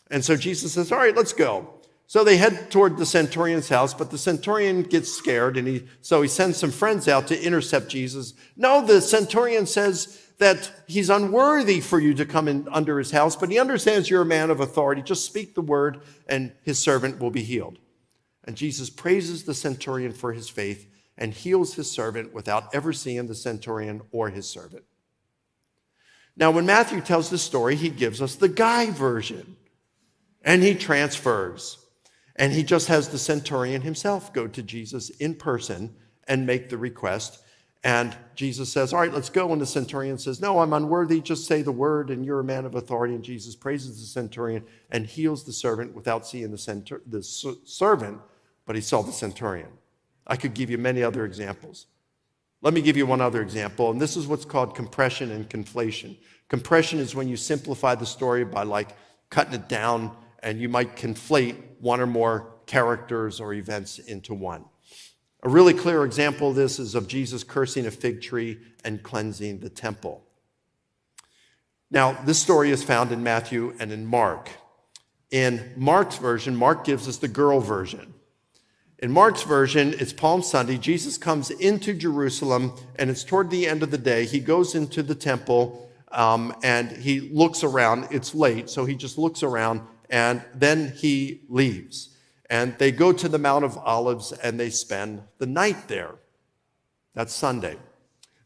And so Jesus says, all right, let's go. So they head toward the centurion's house, but the centurion gets scared, and so he sends some friends out to intercept Jesus. No, the centurion says that he's unworthy for you to come in under his house, but he understands you're a man of authority. Just speak the word, and his servant will be healed. And Jesus praises the centurion for his faith and heals his servant without ever seeing the centurion or his servant. Now, when Matthew tells this story, he gives us the guy version, and he transfers. And he just has the centurion himself go to Jesus in person and make the request. And Jesus says, all right, let's go. And the centurion says, no, I'm unworthy. Just say the word and you're a man of authority. And Jesus praises the centurion and heals the servant without seeing the servant, but he saw the centurion. I could give you many other examples. Let me give you one other example. And this is what's called compression and conflation. Compression is when you simplify the story by like cutting it down, and you might conflate one or more characters or events into one. A really clear example of this is of Jesus cursing a fig tree and cleansing the temple. Now, this story is found in Matthew and in Mark. In Mark's version, Mark gives us the girl version. In Mark's version, it's Palm Sunday. Jesus comes into Jerusalem, and it's toward the end of the day. He goes into the temple, and he looks around. It's late, so he just looks around, and then he leaves. And they go to the Mount of Olives, and they spend the night there. That's Sunday.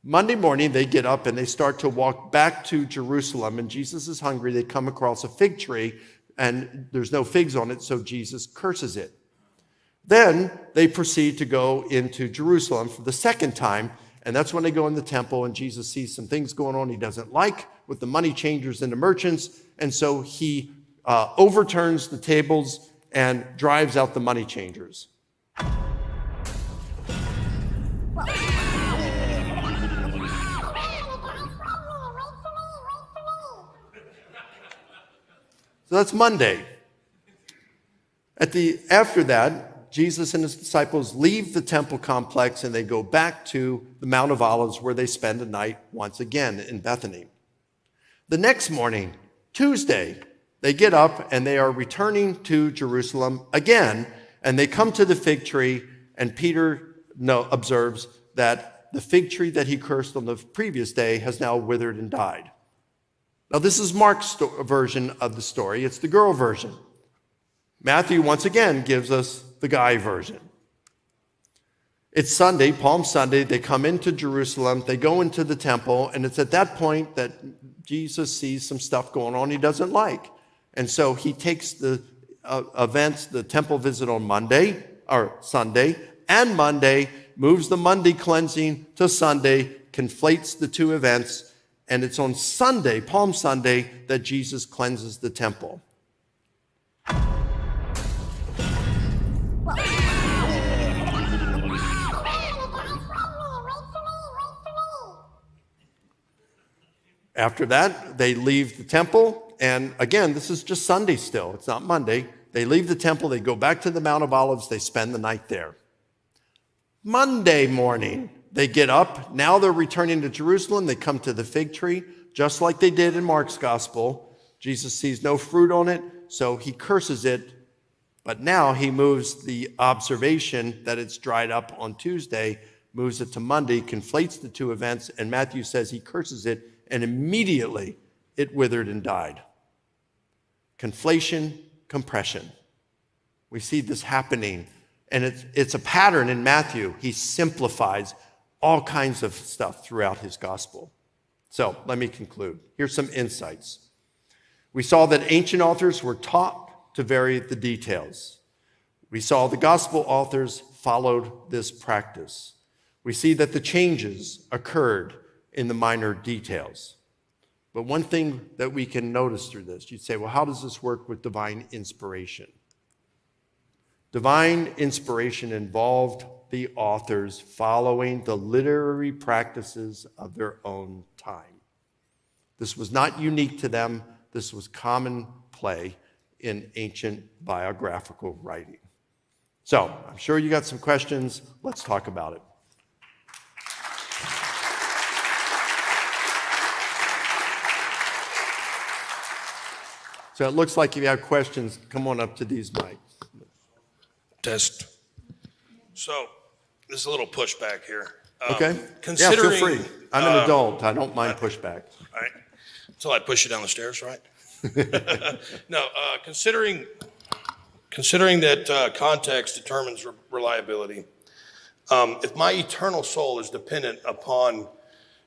Monday morning, they get up, and they start to walk back to Jerusalem, and Jesus is hungry. They come across a fig tree, and there's no figs on it, so Jesus curses it. Then they proceed to go into Jerusalem for the second time, and that's when they go in the temple, and Jesus sees some things going on he doesn't like with the money changers and the merchants, and so he overturns the tables and drives out the money changers. So that's Monday. After that, Jesus and his disciples leave the temple complex and they go back to the Mount of Olives where they spend the night once again in Bethany. The next morning, Tuesday, they get up and they are returning to Jerusalem again, and they come to the fig tree, and Peter observes that the fig tree that he cursed on the previous day has now withered and died. Now, this is Mark's version of the story. It's the girl version. Matthew, once again, gives us the guy version. It's Sunday, Palm Sunday. They come into Jerusalem. They go into the temple, and it's at that point that Jesus sees some stuff going on he doesn't like. And so he takes the events, the temple visit on Sunday, and Monday, moves the Monday cleansing to Sunday, conflates the two events, and it's on Sunday, Palm Sunday, that Jesus cleanses the temple. After that, they leave the temple, and again, this is just Sunday still. It's not Monday. They leave the temple, they go back to the Mount of Olives, they spend the night there. Monday morning, they get up. Now they're returning to Jerusalem. They come to the fig tree, just like they did in Mark's gospel. Jesus sees no fruit on it, so he curses it. But now he moves the observation that it's dried up on Tuesday, moves it to Monday, conflates the two events, and Matthew says he curses it, and immediately it withered and died. Conflation, compression. We see this happening, and it's a pattern in Matthew. He simplifies all kinds of stuff throughout his gospel. So let me conclude. Here's some insights. We saw that ancient authors were taught to vary the details. We saw the gospel authors followed this practice. We see that the changes occurred in the minor details. But one thing that we can notice through this, you'd say, well, how does this work with divine inspiration? Divine inspiration involved the authors following the literary practices of their own time. This was not unique to them. This was common play in ancient biographical writing. So I'm sure you got some questions. Let's talk about it. So it looks like if you have questions, come on up to these mics. Test. So there's a little pushback here. Okay. Considering, yeah, feel free. I'm an adult. I don't mind pushback. All right. Until I push you down the stairs, right? No. Considering that context determines reliability. If my eternal soul is dependent upon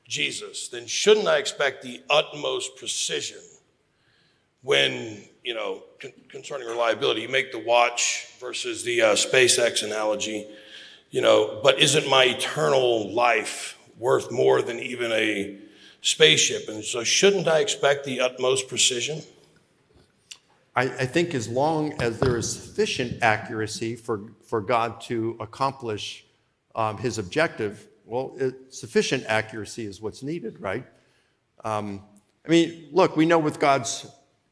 Jesus, then shouldn't I expect the utmost precision when concerning reliability. You make the watch versus the SpaceX analogy, but isn't my eternal life worth more than even a spaceship? And so shouldn't I expect the utmost precision? I think as long as there is sufficient accuracy for God to accomplish his objective, sufficient accuracy is what's needed, right? Look, we know with God's,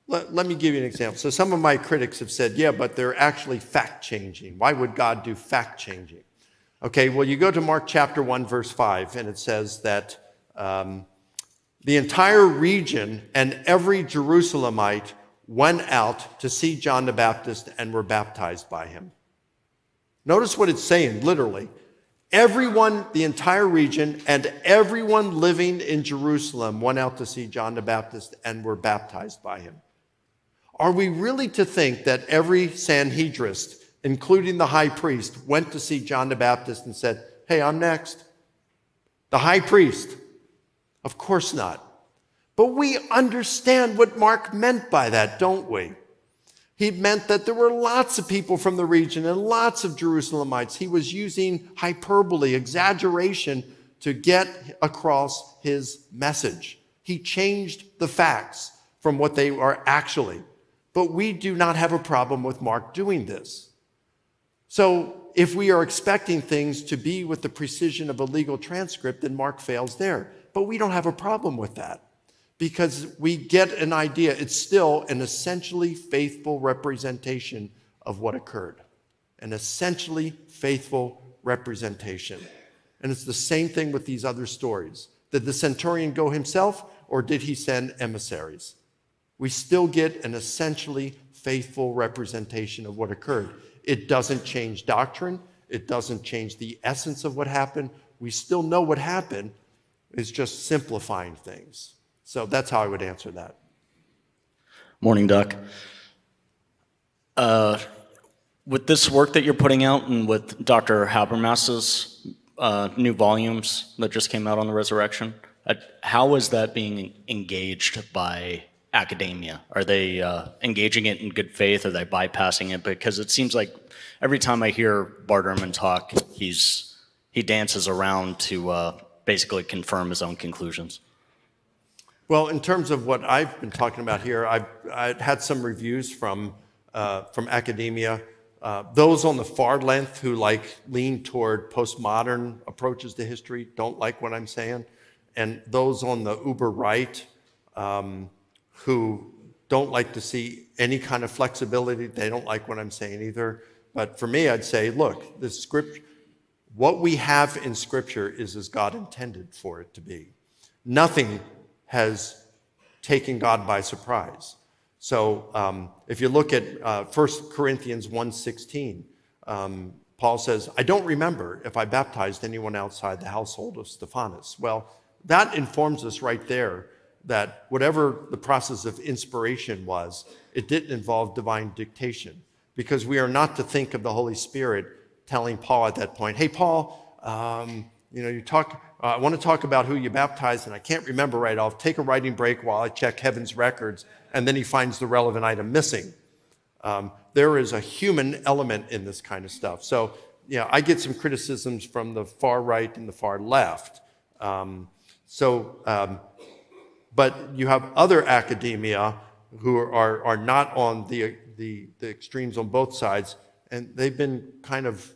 let me give you an example. So some of my critics have said, yeah, but they're actually fact-changing. Why would God do fact-changing? Okay, well, you go to Mark chapter 1, verse 5, and it says that the entire region and every Jerusalemite went out to see John the Baptist and were baptized by him. Notice what it's saying, literally. Everyone, the entire region, and everyone living in Jerusalem went out to see John the Baptist and were baptized by him. Are we really to think that every Sanhedrist, including the high priest, went to see John the Baptist and said, hey, I'm next? The high priest? Of course not. But we understand what Mark meant by that, don't we? He meant that there were lots of people from the region and lots of Jerusalemites. He was using hyperbole, exaggeration, to get across his message. He changed the facts from what they are actually. But we do not have a problem with Mark doing this. So if we are expecting things to be with the precision of a legal transcript, then Mark fails there. But we don't have a problem with that, because we get an idea. It's still an essentially faithful representation of what occurred. An essentially faithful representation. And it's the same thing with these other stories. Did the centurion go himself, or did he send emissaries? We still get an essentially faithful representation of what occurred. It doesn't change doctrine. It doesn't change the essence of what happened. We still know what happened. It's just simplifying things. So that's how I would answer that. Morning, Doc. With this work that you're putting out and with Dr. Habermas's new volumes that just came out on the resurrection, how is that being engaged by academia? Are they engaging it in good faith? Are they bypassing it? Because it seems like every time I hear Bart Ehrman talk, he dances around to basically confirm his own conclusions. Well, in terms of what I've been talking about here, I've had some reviews from academia. Those on the far length who lean toward postmodern approaches to history don't like what I'm saying. And those on the uber right who don't like to see any kind of flexibility, they don't like what I'm saying either. But for me, I'd say, look, the scripture, what we have in Scripture is as God intended for it to be. Nothing has taken God by surprise. So if you look at 1 Corinthians 1:16, Paul says, I don't remember if I baptized anyone outside the household of Stephanas. Well, that informs us right there that whatever the process of inspiration was, it didn't involve divine dictation, because we are not to think of the Holy Spirit telling Paul at that point, hey, Paul, I want to talk about who you baptized, and I can't remember right. I'll take a writing break while I check heaven's records, and then he finds the relevant item missing. There is a human element in this kind of stuff. So, I get some criticisms from the far right and the far left. But you have other academia who are not on the extremes on both sides, and they've been kind of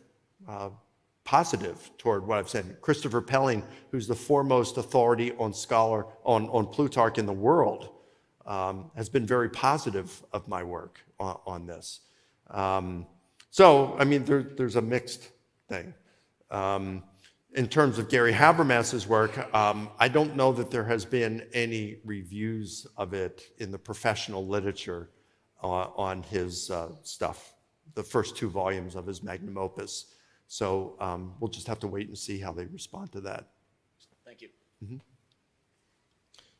positive toward what I've said. Christopher Pelling, who's the foremost authority on Plutarch in the world, has been very positive of my work on this. There's a mixed thing. In terms of Gary Habermas's work, I don't know that there has been any reviews of it in the professional literature on his stuff, the first 2 volumes of his magnum opus. So we'll just have to wait and see how they respond to that. Thank you. Mm-hmm.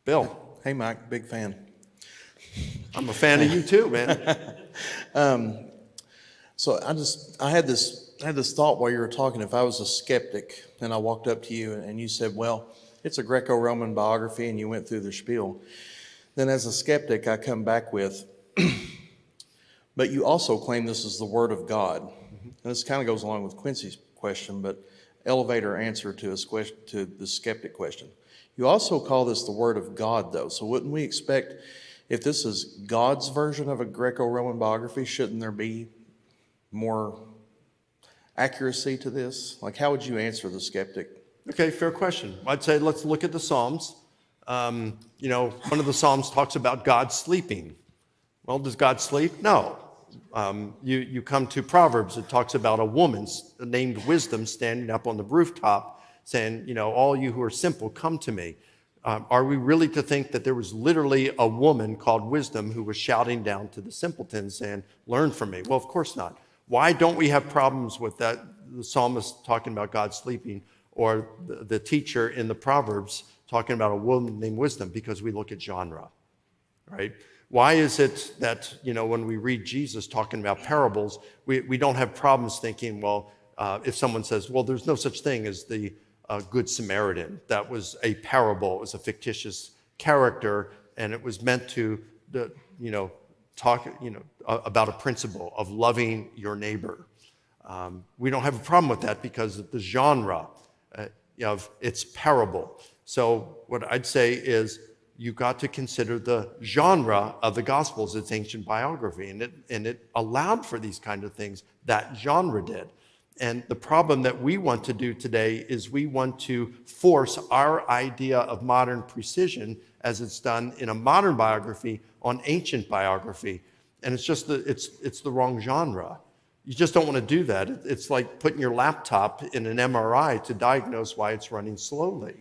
Bill. Hey, Mike, big fan. I'm a fan of you too, man. So I had this thought while you were talking. If I was a skeptic and I walked up to you and you said, well, it's a Greco-Roman biography, and you went through the spiel, then as a skeptic, I come back with, But you also claim this is the Word of God. And this kind of goes along with Quincy's question, but elevator answer to his question, to the skeptic question. You also call this the Word of God, though. So wouldn't we expect, if this is God's version of a Greco-Roman biography, shouldn't there be more accuracy to this? Like, how would you answer the skeptic? Okay, fair question. I'd say let's look at the Psalms. One of the Psalms talks about God sleeping. Well, does God sleep? No. You come to Proverbs, it talks about a woman named Wisdom standing up on the rooftop saying, all you who are simple, come to me. Are we really to think that there was literally a woman called Wisdom who was shouting down to the simpletons saying, learn from me? Well, of course not. Why don't we have problems with that? The psalmist talking about God sleeping, or the teacher in the Proverbs talking about a woman named Wisdom? Because we look at genre, right? Why is it that, when we read Jesus talking about parables, we don't have problems thinking, well, if someone says, well, there's no such thing as the Good Samaritan. That was a parable. It was a fictitious character, and it was meant to, talk, about a principle of loving your neighbor. We don't have a problem with that because of the genre of its parable. So what I'd say is you got to consider the genre of the Gospels, its ancient biography, and it allowed for these kind of things. That genre did. And the problem that we want to do today is we want to force our idea of modern precision, as it's done in a modern biography, on ancient biography. And it's just it's the wrong genre. You just don't want to do that. It's like putting your laptop in an MRI to diagnose why it's running slowly.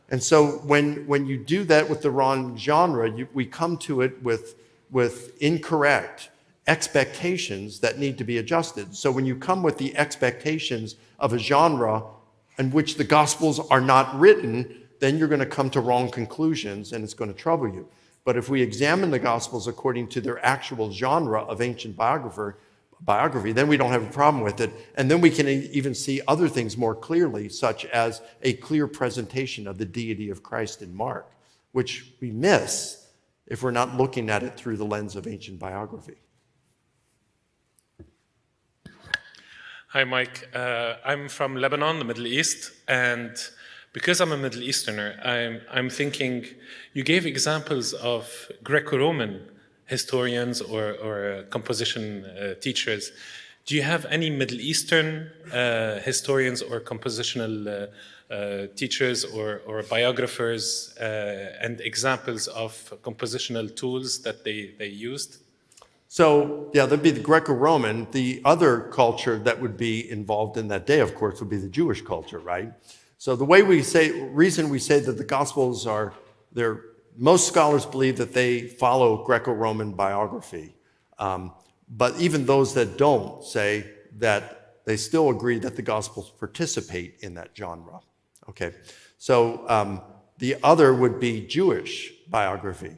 And so when you do that with the wrong genre, we come to it with incorrect expectations that need to be adjusted. So when you come with the expectations of a genre in which the Gospels are not written, then you're going to come to wrong conclusions and it's going to trouble you. But if we examine the Gospels according to their actual genre of ancient biography, then we don't have a problem with it. And then we can even see other things more clearly, such as a clear presentation of the deity of Christ in Mark, which we miss if we're not looking at it through the lens of ancient biography. Hi, Mike. I'm from Lebanon, the Middle East, and because I'm a Middle Easterner, I'm thinking you gave examples of Greco-Roman historians or composition teachers. Do you have any Middle Eastern historians or compositional teachers or biographers and examples of compositional tools that they used? So, yeah, that'd be the Greco-Roman. The other culture that would be involved in that day, of course, would be the Jewish culture, right? So the reason we say that the Gospels most scholars believe that they follow Greco-Roman biography. But even those that don't say that they still agree that the Gospels participate in that genre. Okay, so the other would be Jewish biography.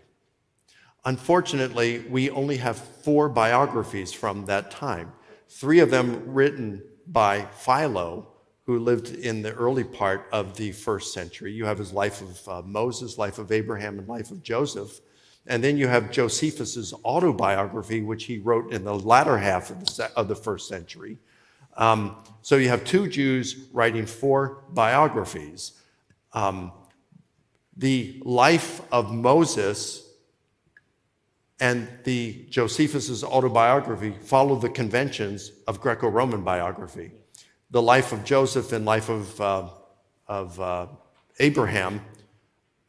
Unfortunately, we only have 4 biographies from that time. 3 of them written by Philo, who lived in the early part of the 1st century. You have his life of Moses, life of Abraham, and life of Joseph. And then you have Josephus's autobiography, which he wrote in the latter half of the 1st century. So you have 2 Jews writing 4 biographies. The life of Moses and the Josephus's autobiography follow the conventions of Greco-Roman biography. The life of Joseph and life of Abraham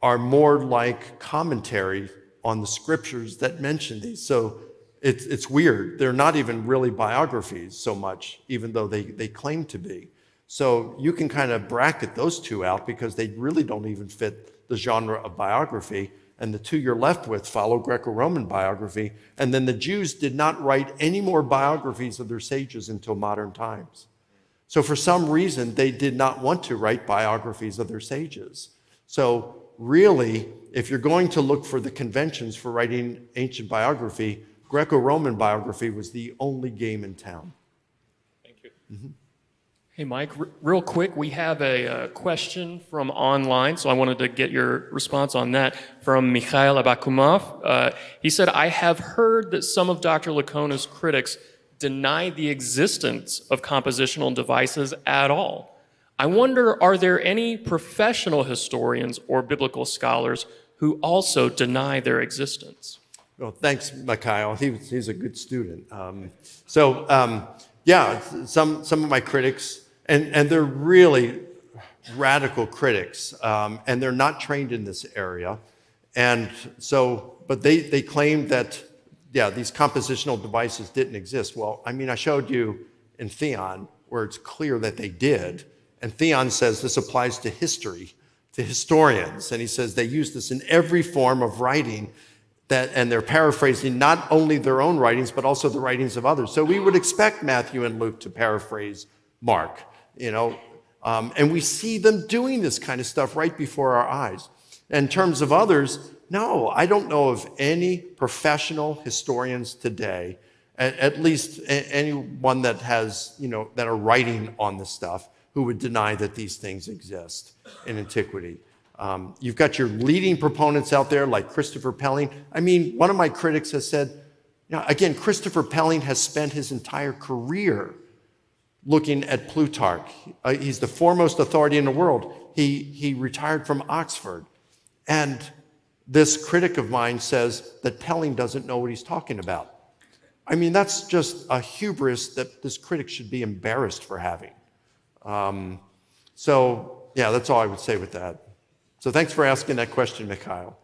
are more like commentary on the scriptures that mention these. So it's weird. They're not even really biographies so much, even though they claim to be. So you can kind of bracket those 2 out because they really don't even fit the genre of biography. And the 2 you're left with follow Greco-Roman biography. And then the Jews did not write any more biographies of their sages until modern times. So for some reason, they did not want to write biographies of their sages. So really, if you're going to look for the conventions for writing ancient biography, Greco-Roman biography was the only game in town. Thank you. Mm-hmm. Hey, Mike, real quick, we have a question from online, so I wanted to get your response on that from Mikhail Abakumov. He said, I have heard that some of Dr. Licona's critics deny the existence of compositional devices at all. I wonder, are there any professional historians or biblical scholars who also deny their existence? Well, thanks, Mikhail. He's a good student. Yeah, some of my critics, and they're really radical critics, and they're not trained in this area. And so, but they claim that, yeah, these compositional devices didn't exist. Well, I mean, I showed you in Theon where it's clear that they did. And Theon says this applies to history, to historians. And he says they use this in every form of writing. And they're paraphrasing not only their own writings, but also the writings of others. So we would expect Matthew and Luke to paraphrase Mark, and we see them doing this kind of stuff right before our eyes. In terms of others, no, I don't know of any professional historians today, at least anyone that has, that are writing on this stuff, who would deny that these things exist in antiquity. You've got your leading proponents out there like Christopher Pelling. I mean, one of my critics has said, again, Christopher Pelling has spent his entire career looking at Plutarch. He's the foremost authority in the world. He retired from Oxford. And this critic of mine says that Pelling doesn't know what he's talking about. I mean, that's just a hubris that this critic should be embarrassed for having. Yeah, that's all I would say with that. So thanks for asking that question, Mikhail.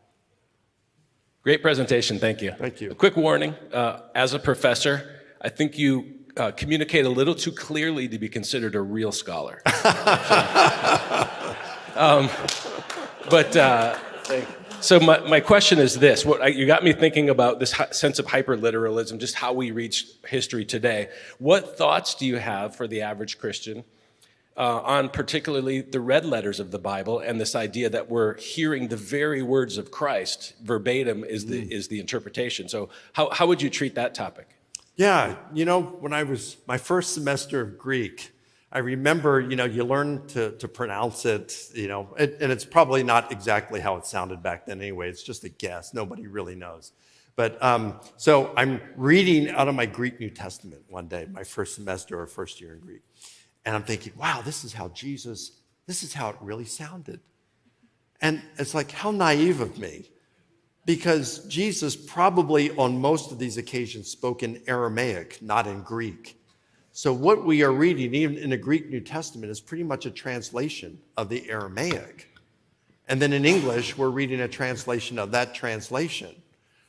Great presentation, thank you. Thank you. A quick warning, as a professor, I think you communicate a little too clearly to be considered a real scholar. So my question is this, you got me thinking about this sense of hyperliteralism, just how we read history today. What thoughts do you have for the average Christian on particularly the red letters of the Bible and this idea that we're hearing the very words of Christ verbatim is the interpretation? So how would you treat that topic? Yeah, when I was my first semester of Greek, I remember, you learn to pronounce it, and it's probably not exactly how it sounded back then anyway. It's just a guess. Nobody really knows. But so I'm reading out of my Greek New Testament one day, my first semester or first year in Greek. And I'm thinking, wow, this is how it really sounded. And it's like, how naive of me. Because Jesus probably on most of these occasions spoke in Aramaic, not in Greek. So what we are reading, even in the Greek New Testament, is pretty much a translation of the Aramaic. And then in English, we're reading a translation of that translation.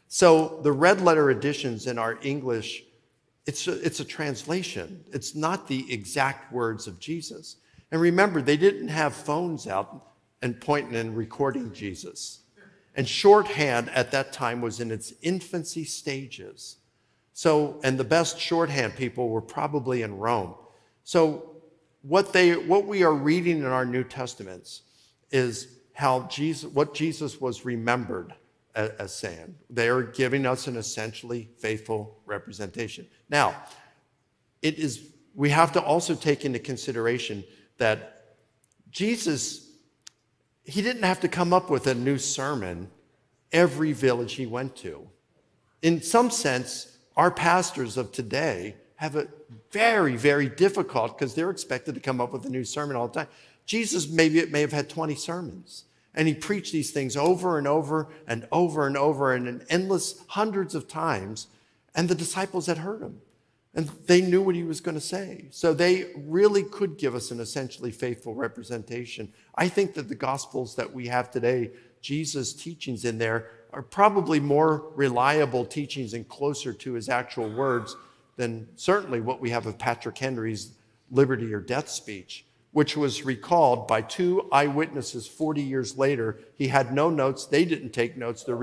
So the red letter editions in our English, it's a translation. It's not the exact words of Jesus. And remember, they didn't have phones out and pointing and recording Jesus. And shorthand at that time was in its infancy stages. So, and the best shorthand people were probably in Rome. So what we are reading in our New Testaments is what Jesus was remembered as saying. They are giving us an essentially faithful representation. Now, we have to also take into consideration that Jesus, he didn't have to come up with a new sermon every village he went to. In some sense, our pastors of today have it very, very difficult because they're expected to come up with a new sermon all the time. Jesus may have had 20 sermons, and he preached these things over and over and over and over and in endless hundreds of times, and the disciples had heard him, and they knew what he was going to say. So they really could give us an essentially faithful representation. I think that the Gospels that we have today, Jesus' teachings in there, are probably more reliable teachings and closer to his actual words than certainly what we have of Patrick Henry's liberty or death speech, which was recalled by two eyewitnesses 40 years later. He had no notes. They didn't take notes. They're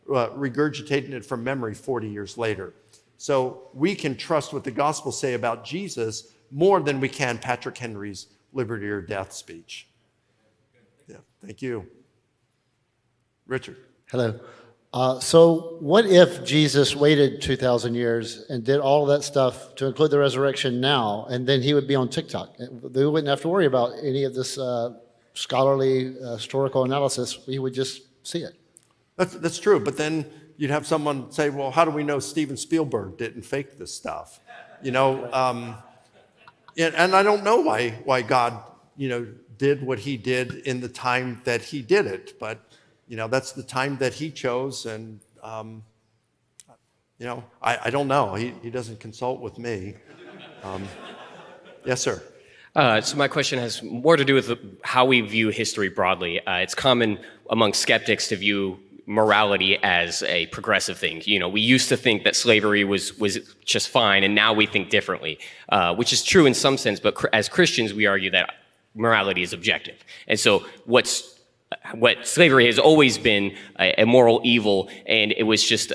regurgitating it from memory 40 years later. So we can trust what the Gospels say about Jesus more than we can Patrick Henry's liberty or death speech. Yeah, thank you. Richard. Hello. So what if Jesus waited 2,000 years and did all of that stuff to include the resurrection now, and then he would be on TikTok? We wouldn't have to worry about any of this scholarly historical analysis. We would just see it. That's true, but then you'd have someone say, well, how do we know Steven Spielberg didn't fake this stuff? And I don't know why God, did what he did in the time that he did it, but that's the time that he chose, and I don't know. He doesn't consult with me. Yes, sir. So my question has more to do with how we view history broadly. It's common among skeptics to view morality as a progressive thing. We used to think that slavery was just fine, and now we think differently, which is true in some sense, but as Christians, we argue that morality is objective. And so what slavery has always been a moral evil, and it was just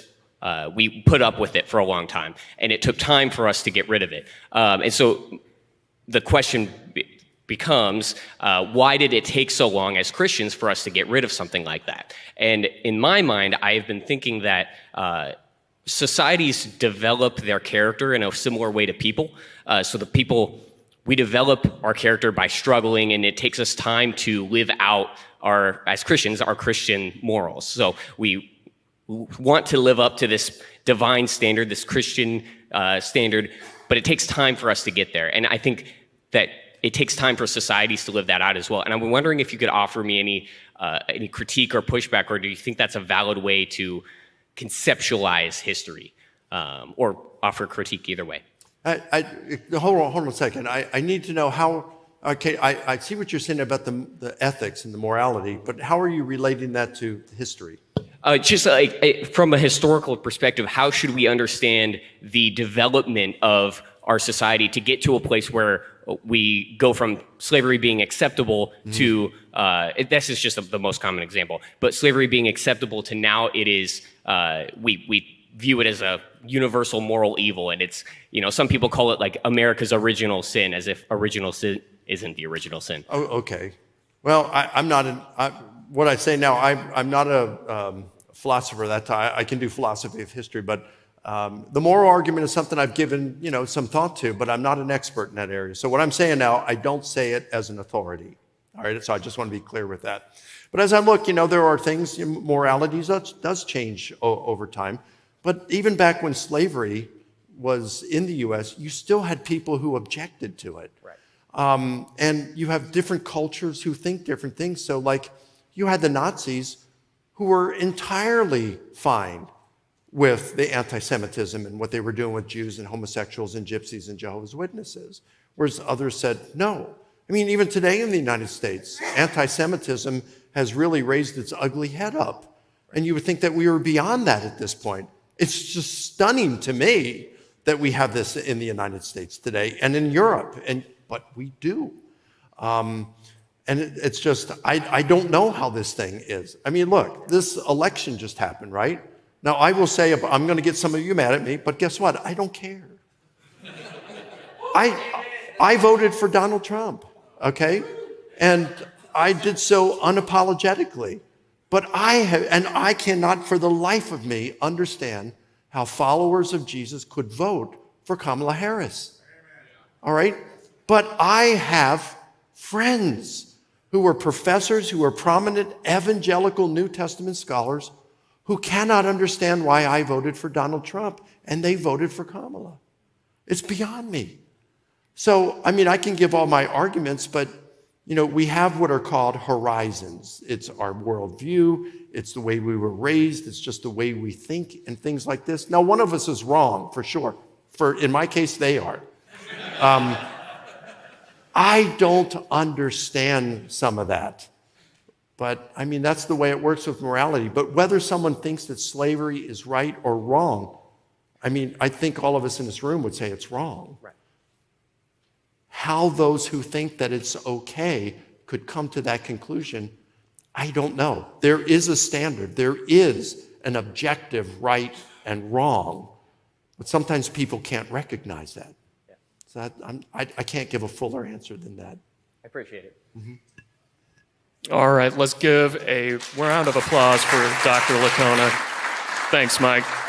we put up with it for a long time, and it took time for us to get rid of it. And so the question becomes, why did it take so long as Christians for us to get rid of something like that? And in my mind, I have been thinking that societies develop their character in a similar way to people. So we develop our character by struggling, and it takes us time to live out as Christians, our Christian morals. So we want to live up to this divine standard, this Christian standard, but it takes time for us to get there. And I think that it takes time for societies to live that out as well. And I'm wondering if you could offer me any critique or pushback, or do you think that's a valid way to conceptualize history, or offer critique either way? Hold on a second. I need to know how. Okay, I see what you're saying about the ethics and the morality, but how are you relating that to history? Just from a historical perspective, how should we understand the development of our society to get to a place where we go from slavery being acceptable to, this is just the most common example, but slavery being acceptable to now it is, we view it as a universal moral evil, and it's, some people call it like America's original sin, as if original sin isn't the original sin. Oh, okay. Well, I'm not what I say now, I'm not a philosopher that time. I can do philosophy of history, but the moral argument is something I've given, some thought to, but I'm not an expert in that area. So what I'm saying now, I don't say it as an authority. All right, so I just want to be clear with that. But as I look, there are things, morality does change over time. But even back when slavery was in the U.S., you still had people who objected to it. Right. And you have different cultures who think different things. So like you had the Nazis who were entirely fine with the anti-Semitism and what they were doing with Jews and homosexuals and gypsies and Jehovah's Witnesses, whereas others said no. I mean, even today in the United States, anti-Semitism has really raised its ugly head up. And you would think that we were beyond that at this point. It's just stunning to me that we have this in the United States today and in Europe, but we do. And it's just, I don't know how this thing is. I mean, look, this election just happened, right? Now, I will say, I'm going to get some of you mad at me, but guess what? I don't care. I voted for Donald Trump, okay? And I did so unapologetically. But I cannot for the life of me understand how followers of Jesus could vote for Kamala Harris. All right? But I have friends who were professors, who were prominent evangelical New Testament scholars who cannot understand why I voted for Donald Trump and they voted for Kamala. It's beyond me. So, I mean, I can give all my arguments, but we have what are called horizons. It's our worldview. It's the way we were raised. It's just the way we think and things like this. Now, one of us is wrong, for sure. In my case, they are. I don't understand some of that. But, I mean, that's the way it works with morality. But whether someone thinks that slavery is right or wrong, I mean, I think all of us in this room would say it's wrong. Right. How those who think that it's okay could come to that conclusion, I don't know. There is a standard. There is an objective right and wrong. But sometimes people can't recognize that. Yeah. So I can't give a fuller answer than that. I appreciate it. Mm-hmm. All right, let's give a round of applause for Dr. Licona. Thanks, Mike.